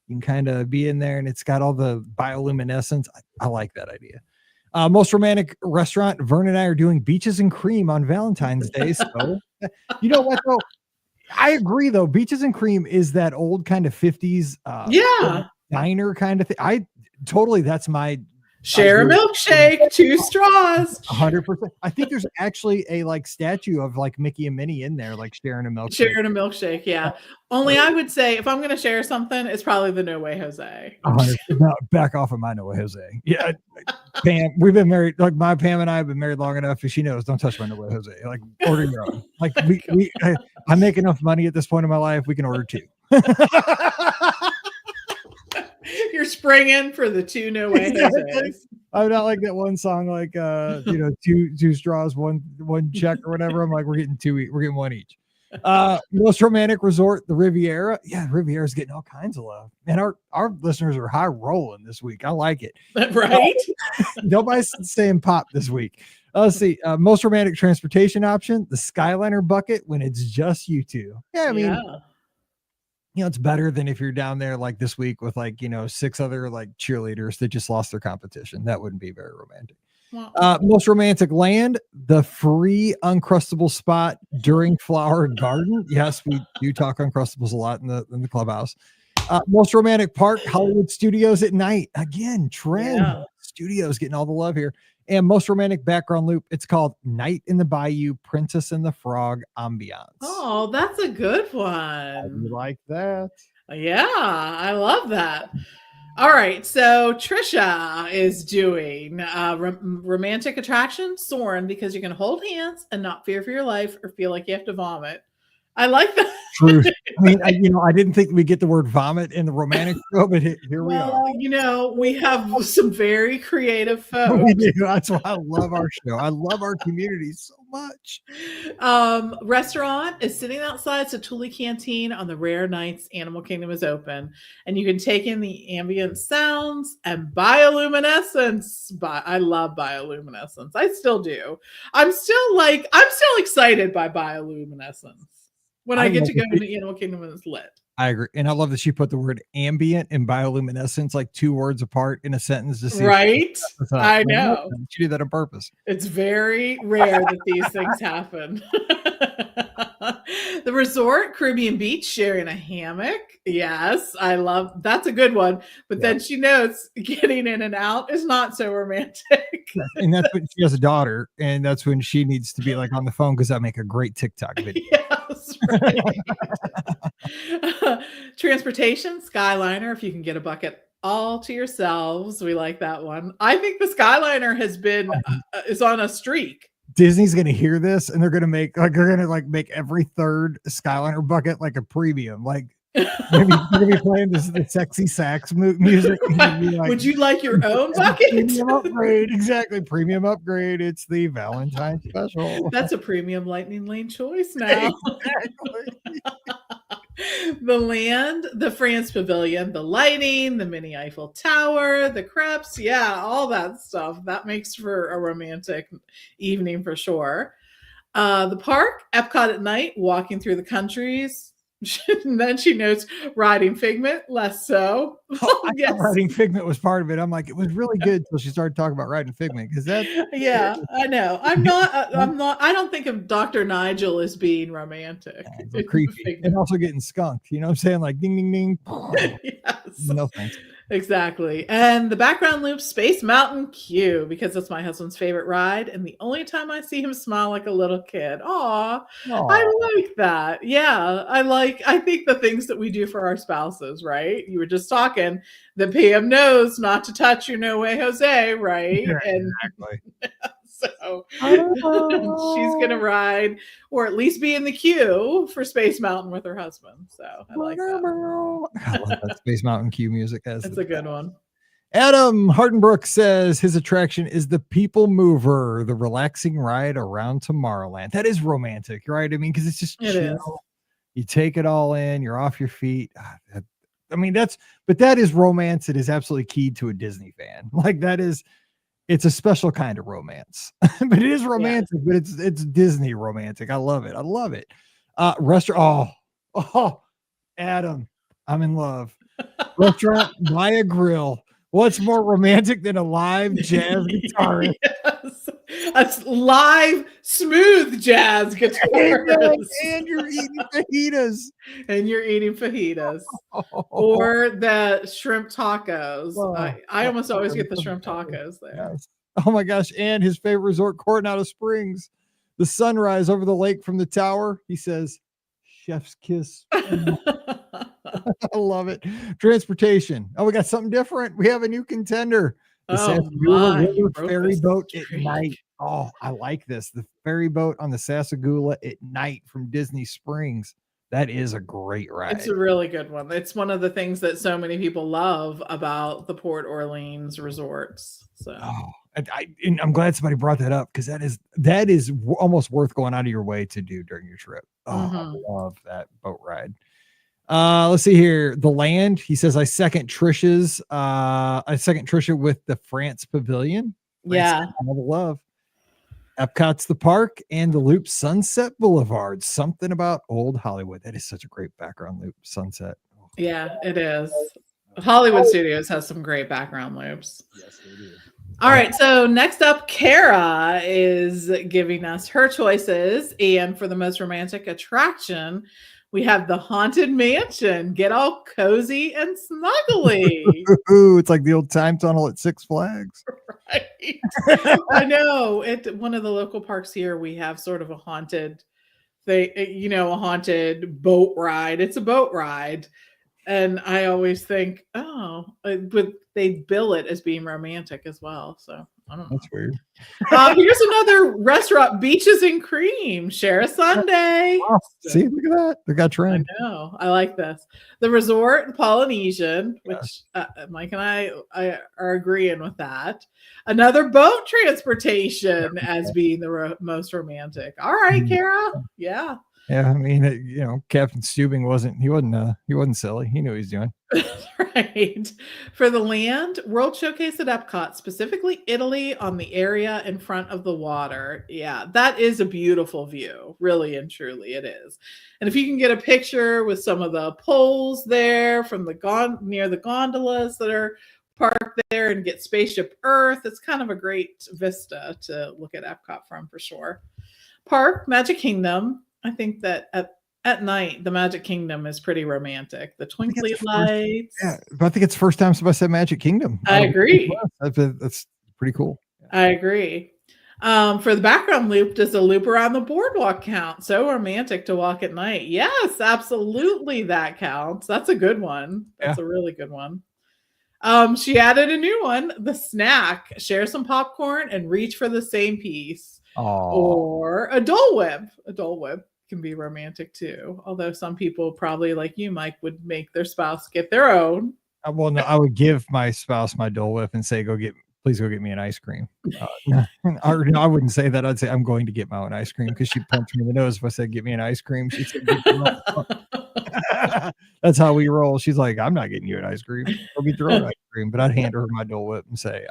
You can kind of be in there, and it's got all the bioluminescence. I like that idea. Most romantic restaurant, Vern and I are doing Beaches and Cream on Valentine's Day. So, you know what, though? I agree, though. Beaches and Cream is that old kind of 50s diner kind of thing. That's my Share a milkshake, 2 straws. 100%. I think there's actually a like statue of like Mickey and Minnie in there, like sharing a milkshake. Sharing a milkshake, yeah. Only I would say if I'm going to share something, it's probably the No Way Jose. No, back off of my No Way Jose. Yeah, Pam, we've been married. Like my Pam and I have been married long enough, and she knows don't touch my No Way Jose. Like order your own. Like I make enough money at this point in my life. We can order 2. You're springing for the 2 No Way Jose's. I'm not like that one song, like two straws, one check or whatever. I'm like, we're getting 1 each. Most romantic resort, the Riviera. Yeah, Riviera's getting all kinds of love. And our listeners are high rolling this week. I like it. Right? Nobody's saying pop this week. Let's see. Most romantic transportation option, the Skyliner bucket when it's just you two. Yeah, I mean, it's better than if you're down there like this week with like, 6 other like cheerleaders that just lost their competition. That wouldn't be very romantic. Most romantic land, the free Uncrustable spot during Flower Garden. Yes, we do talk Uncrustables a lot in the clubhouse. Most romantic park, Hollywood Studios at night. Again, trend. Studios getting all the love here. And most romantic background loop, it's called Night in the Bayou, Princess and the Frog ambiance. Oh, that's a good one. You like that? Yeah, I love that. All right, so Trisha is doing romantic attraction, Soarin', because you can hold hands and not fear for your life or feel like you have to vomit. I like that. True. I mean, I didn't think we'd get the word vomit in the romantic show, but here we are. We have some very creative folks. We do. That's why I love our show. I love our community so much. Restaurant is sitting outside Satuli Canteen on the rare nights Animal Kingdom is open, and you can take in the ambient sounds and bioluminescence. I love bioluminescence. I still do. I'm still excited by bioluminescence. When I get to go into Animal Kingdom when it's lit. I agree. And I love that she put the word ambient and bioluminescence like 2 words apart in a sentence to see. Right? I know. She did that on purpose. It's very rare that these things happen. The resort, Caribbean Beach, sharing a hammock. Yes, I love that's a good one. But then she knows getting in and out is not so romantic. And that's when she has a daughter, and that's when she needs to be like on the phone because that make a great TikTok video. Yes, right. Transportation, Skyliner, if you can get a bucket all to yourselves. We like that one. I think the Skyliner is on a streak. Disney's going to hear this and they're going to make every third Skyliner bucket like a premium. Like maybe they're going to be playing the sexy sax music. Like, would you like your own bucket? Premium upgrade. Exactly. Premium upgrade. It's the Valentine special. That's a premium Lightning Lane choice now. Exactly. The land, the France Pavilion, the lighting, the mini Eiffel Tower, the crepes, all that stuff. That makes for a romantic evening for sure. The park, Epcot at night, walking through the countries. And then she notes riding Figment, less so. Yes. Riding Figment was part of it. I'm like, it was really good until she started talking about riding Figment because that. Yeah, I know. I'm not. I don't think of Dr. Nigel as being romantic. Yeah, creepy and also getting skunked. You know what I'm saying? Like ding ding ding. Yes. No thanks. Exactly. And the background loop, Space Mountain Q, because it's my husband's favorite ride. And the only time I see him smile like a little kid. Aw, I like that. Yeah. I think the things that we do for our spouses, right? You were just talking that Pam knows not to touch your No Way Jose, right? Yeah, and exactly. So she's going to ride or at least be in the queue for Space Mountain with her husband. So I like that. I love that Space Mountain Q music. That's a good one. Adam Hardenbrook says his attraction is the People Mover, the relaxing ride around Tomorrowland. That is romantic, right? I mean, because it's just chill. You take it all in. You're off your feet. That is romance. It is absolutely key to a Disney fan. Like that is. It's a special kind of romance, but it is romantic, but it's Disney romantic. I love it. Restaurant. Oh, Adam, I'm in love. Restaurant Maya Grill. What's more romantic than a live jazz guitarist? Yes. A live smooth jazz guitarist. And you're eating fajitas. And you're eating fajitas. Oh. Or the shrimp tacos. I almost always get the shrimp tacos there. Yes. Oh my gosh. And his favorite resort, Coronado Springs. The sunrise over the lake from the tower. He says, chef's kiss. I love it. Transportation. Oh, we got something different. We have a new contender. The Sasagula River ferry boat at night. Oh, I like this. The ferry boat on the Sasagula at night from Disney Springs. That is a great ride. It's a really good one. It's one of the things that so many people love about the Port Orleans resorts. So, I'm glad somebody brought that up, because that is almost worth going out of your way to do during your trip. I love that boat ride. Let's see here. The Land. He says, I second Trisha with the France Pavilion. Yeah. All the love. Epcot's the park, and the Loop Sunset Boulevard. Something about old Hollywood. That is such a great background loop. Sunset. Yeah, it is. Hollywood Studios has some great background loops. Yes, they do. All right. So next up, Kara is giving us her choices. And for the most romantic attraction, we have the Haunted Mansion. Get all cozy and snuggly. Ooh, it's like the old time tunnel at Six Flags. Right. I know. At one of the local parks here, we have sort of a haunted haunted boat ride. It's a boat ride. And I always think, but they bill it as being romantic as well. So I don't know. That's weird. Here's another restaurant, Beaches and Cream. Share a Sunday. Oh, see, look at that. They got trend. I know. I like this. The Resort Polynesian, which Mike and I are agreeing with that. Another boat transportation as being the most romantic. All right, Kara. Yeah. Yeah, I mean, Captain Stubing wasn't silly. He knew what he's doing. Right. For the Land, World Showcase at Epcot, specifically Italy on the area in front of the water. Yeah, that is a beautiful view. Really and truly it is. And if you can get a picture with some of the poles there from near the gondolas that are parked there, and get Spaceship Earth, it's kind of a great vista to look at Epcot from, for sure. Park, Magic Kingdom. I think that at night, the Magic Kingdom is pretty romantic. The twinkly lights. But I think it's the first time somebody said Magic Kingdom. I agree. That's pretty cool. I agree. For the background loop, does the loop around the boardwalk count? So romantic to walk at night. Yes, absolutely. That counts. That's a good one. That's a really good one. She added a new one, the snack. Share some popcorn and reach for the same piece. Or a Dole Whip. A Dole Whip can be romantic too. Although some people, probably like you, Mike, would make their spouse get their own. Well, no, I would give my spouse my Dole Whip and say, please go get me an ice cream. I wouldn't say that. I'd say, I'm going to get my own ice cream, because she punched me in the nose if I said, get me an ice cream. She said, that's how we roll. She's like, I'm not getting you an ice cream. Go get your own ice cream. But I'd hand her my Dole Whip and say,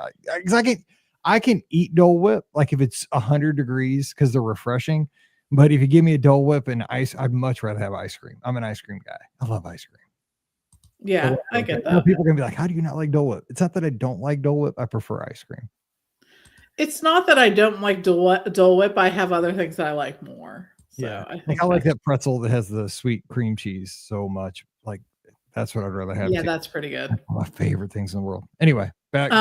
I can eat Dole Whip like if it's 100 degrees, because they're refreshing. But if you give me a Dole Whip and ice, I'd much rather have ice cream. I'm an ice cream guy. I love ice cream. Yeah, I get that. People are gonna be like, how do you not like Dole Whip? It's not that I don't like Dole Whip. I prefer ice cream. It's not that I don't like Dole Whip. I have other things that I like more. So yeah, I like that pretzel that has the sweet cream cheese so much. Like, that's what I'd rather have. Yeah, that's pretty good. That's one of my favorite things in the world. Anyway, back.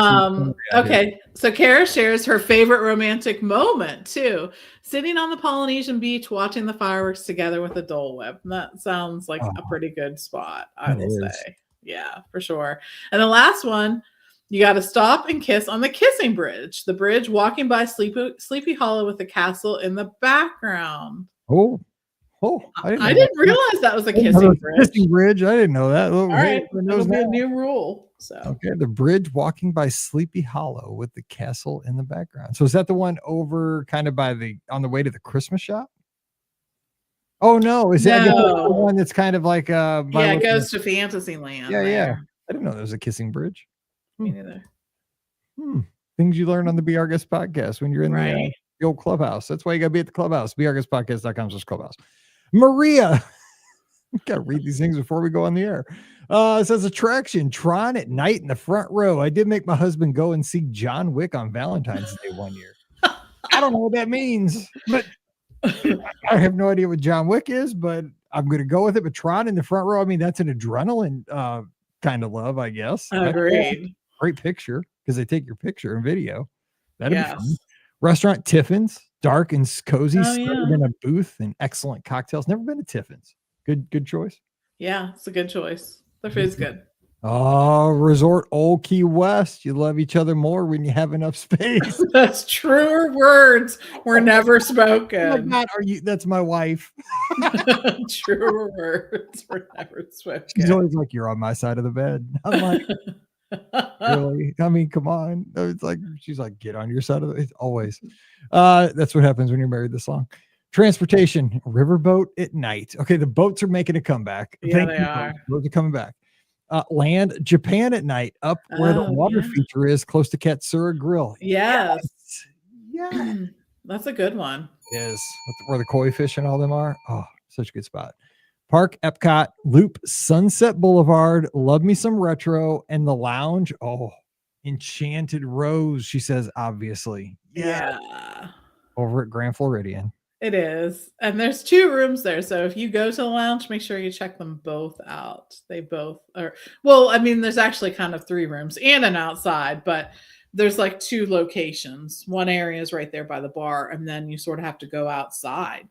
Okay, so Kara shares her favorite romantic moment too, sitting on the Polynesian beach watching the fireworks together with a Dole Whip. That sounds like a pretty good spot, I will say. Yeah, for sure. And the last one, you got to stop and kiss on the Kissing Bridge. The bridge walking by Sleepy Hollow with the castle in the background. I didn't realize that was a kissing bridge. Kissing bridge. I didn't know that. All right, that'll be a new rule. So okay, the bridge walking by Sleepy Hollow with the castle in the background. So is that the one over kind of on the way to the Christmas shop? Oh no, is that the one that's kind of like it goes to Fantasyland? Yeah. I didn't know there was a kissing bridge. Me neither. Things you learn on the Be Our Guest podcast when you're in the old clubhouse. That's why you gotta be at the clubhouse. BeOurGuestPodcast.com/clubhouse. Maria, gotta read these things before we go on the air. It says attraction Tron at night in the front row. I did make my husband go and see John Wick on Valentine's Day one year. I don't know what that means, but I have no idea what John Wick is, but I'm going to go with it. But Tron in the front row, I mean, that's an adrenaline kind of love, I guess. Agreed. Great picture because they take your picture and video. That'd be fun. Yes. Restaurant Tiffin's, dark and cozy, Oh, yeah. in a booth and excellent cocktails. Never been to Tiffin's. Good choice. Yeah, it's a good choice. The food's good. Oh, Resort Old Key West. You love each other more when you have enough space. That's truer words were never spoken. Oh my God, that's my wife. Truer words were never spoken. She's always like, you're on my side of the bed. I'm like, really? I mean, come on. It's like, she's like, get on your side of it. Always. That's what happens when you're married this long. Transportation, riverboat at night. Okay, the boats are making a comeback. Yeah, they are. Boats are coming back. Land, Japan at night, up where the water feature is, close to Katsura Grill. Yes. Yeah. That's a good one. It is. Where the koi fish and all them are. Oh, such a good spot. Park, Epcot, Loop, Sunset Boulevard, love me some retro, and the lounge. Oh, Enchanted Rose, she says, obviously. Yeah. Over at Grand Floridian. It is. And there's 2 rooms there. So if you go to the lounge, make sure you check them both out. They both are, well, I mean, there's actually kind of 3 rooms and an outside, but there's like 2 locations. One area is right there by the bar. And then you sort of have to go outside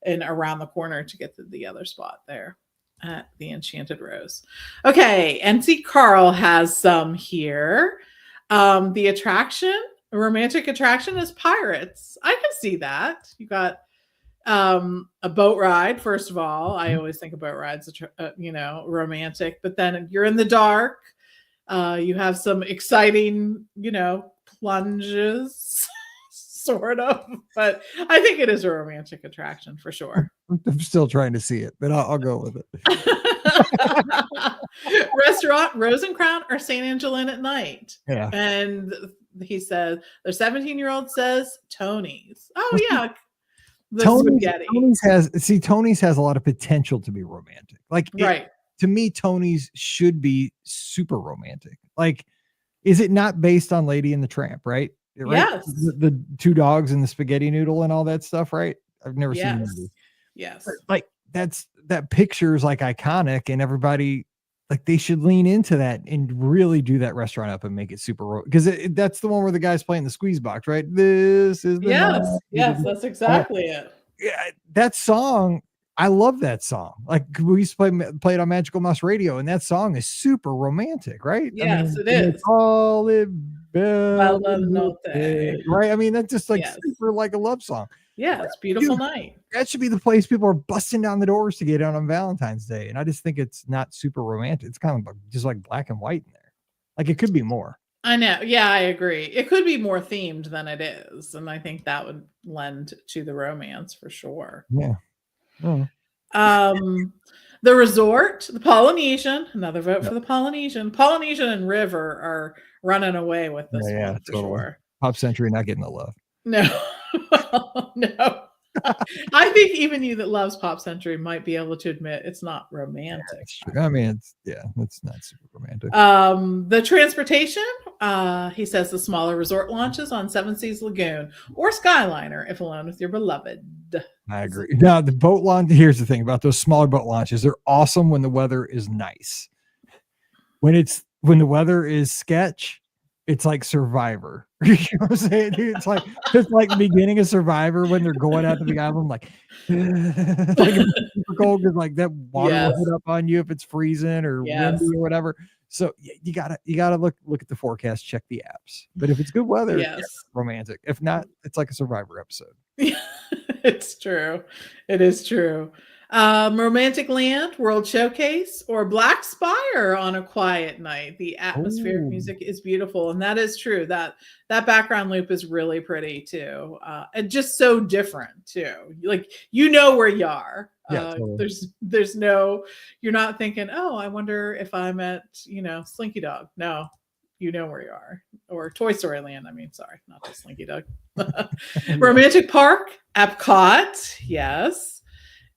and around the corner to get to the other spot there at the Enchanted Rose. Okay. NC Carl has some here. The attraction, a romantic attraction is pirates. I can see that. You got a boat ride. First of all, I always think a boat ride's romantic, but then you're in the dark. You have some exciting, plunges, sort of. But I think it is a romantic attraction for sure. I'm still trying to see it, but I'll go with it. Restaurant, Rose and Crown or St. Angelin at night. Yeah. And he says, their 17-year-old says Tony's. Oh, yeah. Tony's has a lot of potential to be romantic. Right. To me, Tony's should be super romantic. Like, is it not based on Lady and the Tramp, right? Yes. The 2 dogs and the spaghetti noodle and all that stuff, right? I've never seen the movie. Yes. Like, that picture is like iconic, and everybody, like, they should lean into that and really do that restaurant up and make it super, because that's the one where the guy's playing the squeeze box, right? This is the yes, that's exactly it. Yeah, that song, I love that song. Like, we used to play it on Magical Mouse Radio, and that song is super romantic, right? Yes, it is. All it Bella right? I mean, that's just like super like a love song. Yeah, it's a beautiful night. That should be the place people are busting down the doors to get on Valentine's Day. And I just think it's not super romantic. It's kind of just like black and white in there. Like, it could be more. I know. Yeah, I agree. It could be more themed than it is. And I think that would lend to the romance for sure. Yeah. Oh. The resort, the Polynesian, another vote for the Polynesian. Polynesian and River are running away with this one for sure. Pop Century not getting the love. No. No. I think even you that loves Pop Century might be able to admit it's not romantic. I mean, it's not super romantic. The transportation, he says the smaller resort launches on Seven Seas Lagoon or Skyliner if alone with your beloved. I agree. Now, the boat launch, here's the thing about those smaller boat launches. They're awesome when the weather is nice. When the weather is sketch, it's like Survivor. You know what I'm saying? Dude, it's like the beginning of Survivor when they're going out to the island, like it's super cold because like that water will hit up on you if it's freezing or windy or whatever. So you gotta look at the forecast, check the apps. But if it's good weather, it's romantic. If not, it's like a Survivor episode. Yeah, it's true. It is true. Romantic Land, World Showcase, or Black Spire on a quiet night. The atmospheric music is beautiful, and that is true. That background loop is really pretty too, and just so different too. Like, you know where you are. Totally. There's no, you're not thinking, oh, I wonder if I'm at Slinky Dog. No, you know where you are, or Toy Story Land. I mean, sorry, not just Slinky Dog. Romantic Park, Epcot, yes.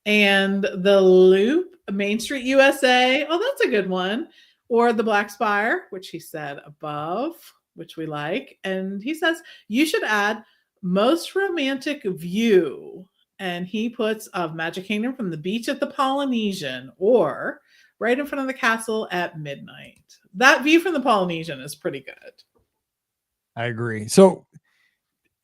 And the Loop, Main Street USA. Oh, that's a good one. Or the Black Spire, which he said above, which we like. And he says you should add most romantic view, and he puts of Magic Kingdom from the beach at the Polynesian or right in front of the castle at midnight. That view from the Polynesian is pretty good. I agree. So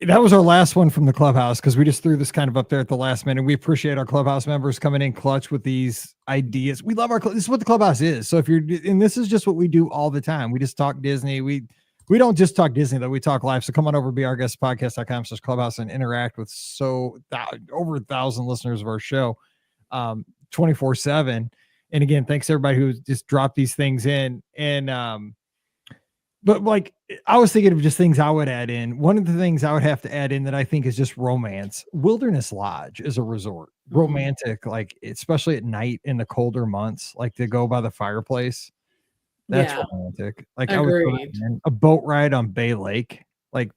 that was our last one from the Clubhouse, because we just threw this kind of up there at the last minute. We appreciate our Clubhouse members coming in clutch with these ideas. We love this is what the Clubhouse is. So if you're, and this is just what we do all the time. We just talk Disney. We don't just talk Disney, though. We talk live. So come on over, be our guest, podcast.com/clubhouse, and interact with over 1,000 listeners of our show 24/7. And again, thanks to everybody who just dropped these things in. And, but like, I was thinking of just things I would add in. One of the things I would have to add in that I think is just romance. Wilderness Lodge is a resort. Romantic, like especially at night in the colder months, like to go by the fireplace. That's romantic. Like agreed. I would recommend a boat ride on Bay Lake, like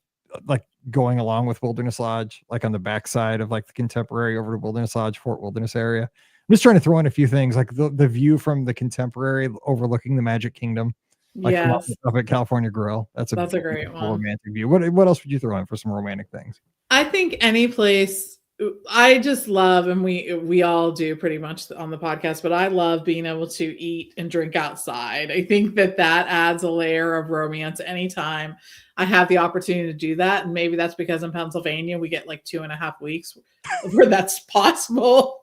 going along with Wilderness Lodge, like on the backside of like the Contemporary over to Wilderness Lodge, Fort Wilderness area. I'm just trying to throw in a few things, like the view from the Contemporary overlooking the Magic Kingdom. Like up at California Grill. That's a great one. Romantic view. What else would you throw in for some romantic things? I think any place I just love, and we all do pretty much on the podcast, but I love being able to eat and drink outside. I think that adds a layer of romance anytime I have the opportunity to do that. And maybe that's because in Pennsylvania, we get like 2.5 weeks where that's possible.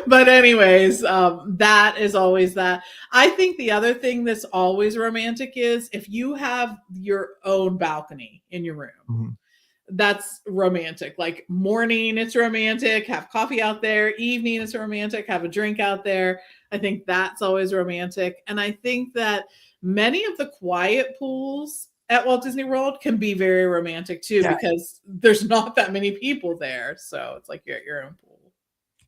But anyways, that is always that. I think the other thing that's always romantic is if you have your own balcony in your room, that's romantic. Like morning, it's romantic. Have coffee out there. Evening, it's romantic. Have a drink out there. I think that's always romantic. And I think that many of the quiet pools at Walt Disney World can be very romantic too, because there's not that many people there. So it's like you're at your own pool.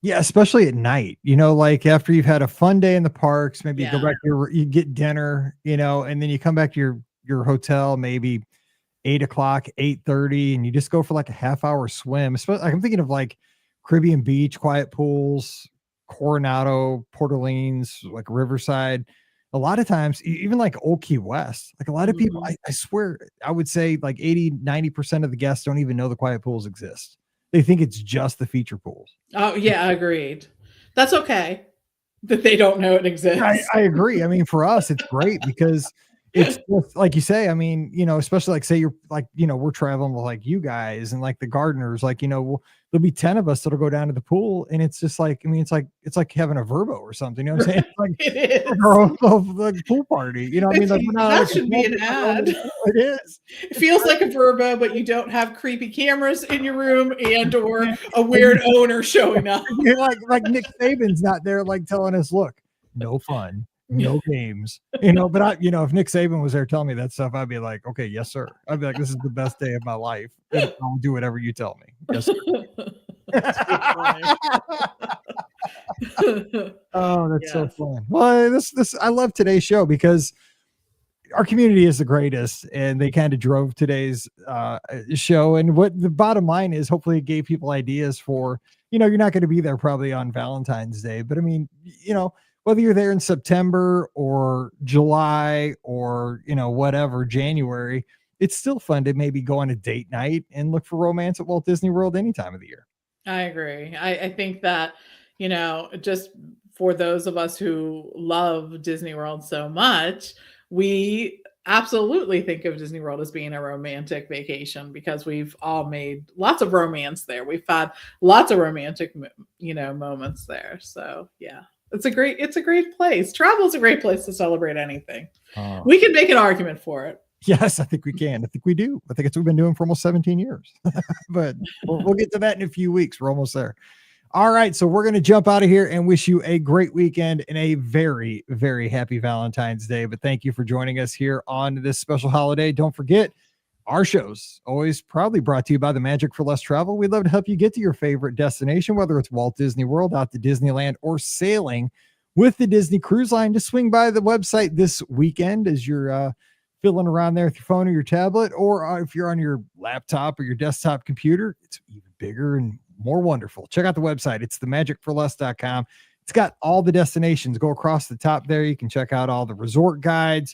Yeah, especially at night, like after you've had a fun day in the parks, maybe you go back you get dinner, and then you come back to your hotel, maybe 8 o'clock, 8:30, and you just go for like a half-hour swim. I'm thinking of like Caribbean Beach, quiet pools, Coronado, Port Orleans, like Riverside. A lot of times, even like Old Key West, like a lot of people, I swear, I would say like 80-90% of the guests don't even know the quiet pools exist. They think it's just the feature pools. Oh yeah, agreed. That's okay that they don't know it exists. I agree. I mean, for us, it's great because it's just, like you say, I mean, especially like say you're like, we're traveling with like you guys and like the gardeners, like, there'll be 10 of us that'll go down to the pool, and it's just like, I mean, it's like having a Verbo or something, you know what I'm saying? Like it is like pool party, I mean, like, that should be an ad. It is. It feels like a Verbo, but you don't have creepy cameras in your room and or a weird owner showing up. You're like Nick Saban's not there, like telling us, look, no fun. No games, but if Nick Saban was there telling me that stuff, I'd be like, okay, yes, sir. I'd be like, this is the best day of my life. And I'll do whatever you tell me. Yes, sir. Oh, that's so fun. Well, this I love today's show because our community is the greatest, and they kind of drove today's show. And what the bottom line is, hopefully it gave people ideas for, you're not going to be there probably on Valentine's Day, but I mean, whether you're there in September or July or, whatever, January, it's still fun to maybe go on a date night and look for romance at Walt Disney World any time of the year. I agree. I think that, just for those of us who love Disney World so much, we absolutely think of Disney World as being a romantic vacation because we've all made lots of romance there. We've had lots of romantic, moments there. So yeah. It's a great place. Travel is a great place to celebrate anything. We can make an argument for it. Yes, I think we can. I think we do. I think it's what we've been doing for almost 17 years. But we'll get to that in a few weeks. We're almost there. All right, so we're going to jump out of here and wish you a great weekend and a very, very happy Valentine's Day. But thank you for joining us here on this special holiday. Don't forget, our show's always proudly brought to you by the Magic for Less Travel. We'd love to help you get to your favorite destination, whether it's Walt Disney World, out to Disneyland, or sailing with the Disney Cruise Line. Just swing by the website this weekend as you're fiddling around there with your phone or your tablet, or if you're on your laptop or your desktop computer, it's even bigger and more wonderful. Check out the website. It's themagicforless.com. It's got all the destinations. Go across the top there. You can check out all the resort guides,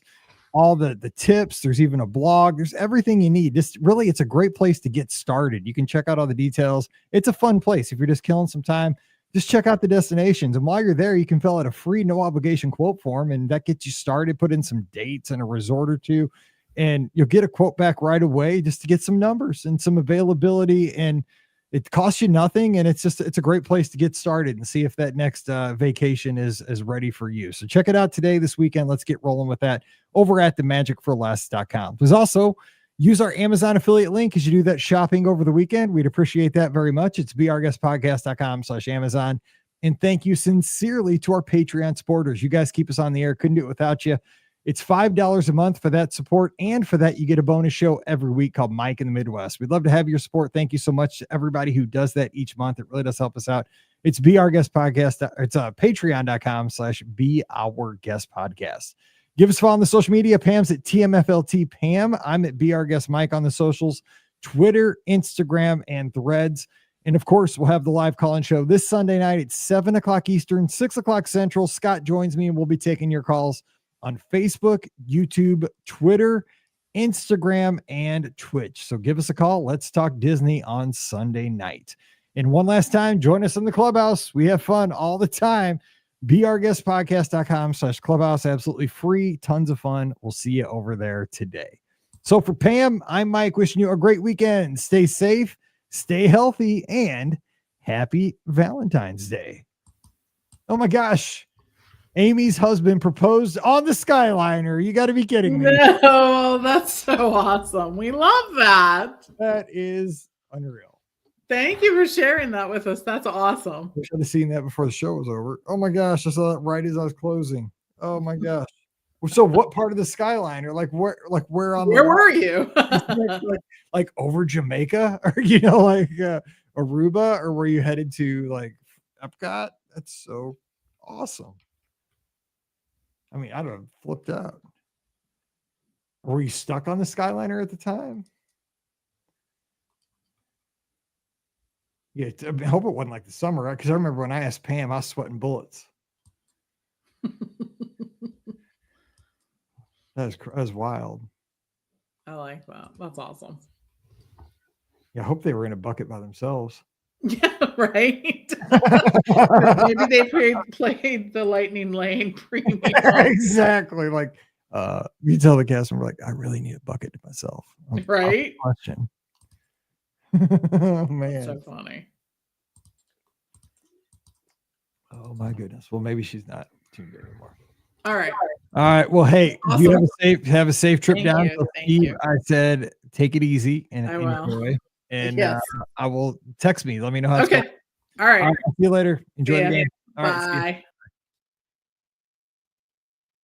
all the tips. There's even a blog. There's everything you need. It's a great place to get started. You can check out all the details. It's a fun place. If you're just killing some time, just check out the destinations. And while you're there, you can fill out a free no obligation quote form, and that gets you started. Put in some dates and a resort or two, and you'll get a quote back right away just to get some numbers and some availability. And it costs you nothing. And it's a great place to get started and see if that next vacation is ready for you. So check it out today, this weekend. Let's get rolling with that over at themagicforless.com. There's also use our Amazon affiliate link as you do that shopping over the weekend. We'd appreciate that very much. It's beourguestpodcast.com/Amazon. And thank you sincerely to our Patreon supporters. You guys keep us on the air. Couldn't do it without you. It's $5 a month for that support. And for that, you get a bonus show every week called Mike in the Midwest. We'd love to have your support. Thank you so much to everybody who does that each month. It really does help us out. It's Be Our Guest Podcast. It's patreon.com/beourguestpodcast. Give us a follow on the social media. Pam's at TMFLT Pam. I'm at Be Our Guest Mike on the socials, Twitter, Instagram, and Threads. And of course, we'll have the live call-in show this Sunday night at 7 o'clock Eastern, 6 o'clock Central. Scott joins me and we'll be taking your calls on Facebook, YouTube, Twitter, Instagram, and Twitch. So give us a call. Let's talk Disney on Sunday night. And one last time, join us in the Clubhouse. We have fun all the time. beourguestpodcast.com/Clubhouse. Absolutely free. Tons of fun. We'll see you over there today. So for Pam, I'm Mike, wishing you a great weekend. Stay safe, stay healthy, and happy Valentine's Day. Oh my gosh. Amy's husband proposed on the Skyliner. You got to be kidding me. No, that's so awesome. We love that. That is unreal. Thank you for sharing that with us. That's awesome. I should have seen that before the show was over. Oh my gosh, I saw that right as I was closing. Oh my gosh. So what part of the Skyliner? Like where on where were you? like over Jamaica, or like Aruba, or were you headed to like Epcot? That's so awesome. I mean, I don't know, flipped out. Were you stuck on the Skyliner at the time? Yeah, I hope it wasn't like the summer, because I remember when I asked Pam, I was sweating bullets. That was wild. I like that. That's awesome. Yeah, I hope they were in a bucket by themselves. Yeah, right. Maybe they played the Lightning Lane premium. Exactly. Like you tell the cast member, like, I really need a bucket to myself. Right. Question. Oh man. That's so funny. Oh my goodness. Well, maybe she's not tuned in anymore. All right. Well, hey, Awesome. you have a safe trip down. You. Steve, I said take it easy and I will. enjoy. And yes. I will text me. Let me know how it's okay. going. All right. See you later. Enjoy the game. All Bye. right,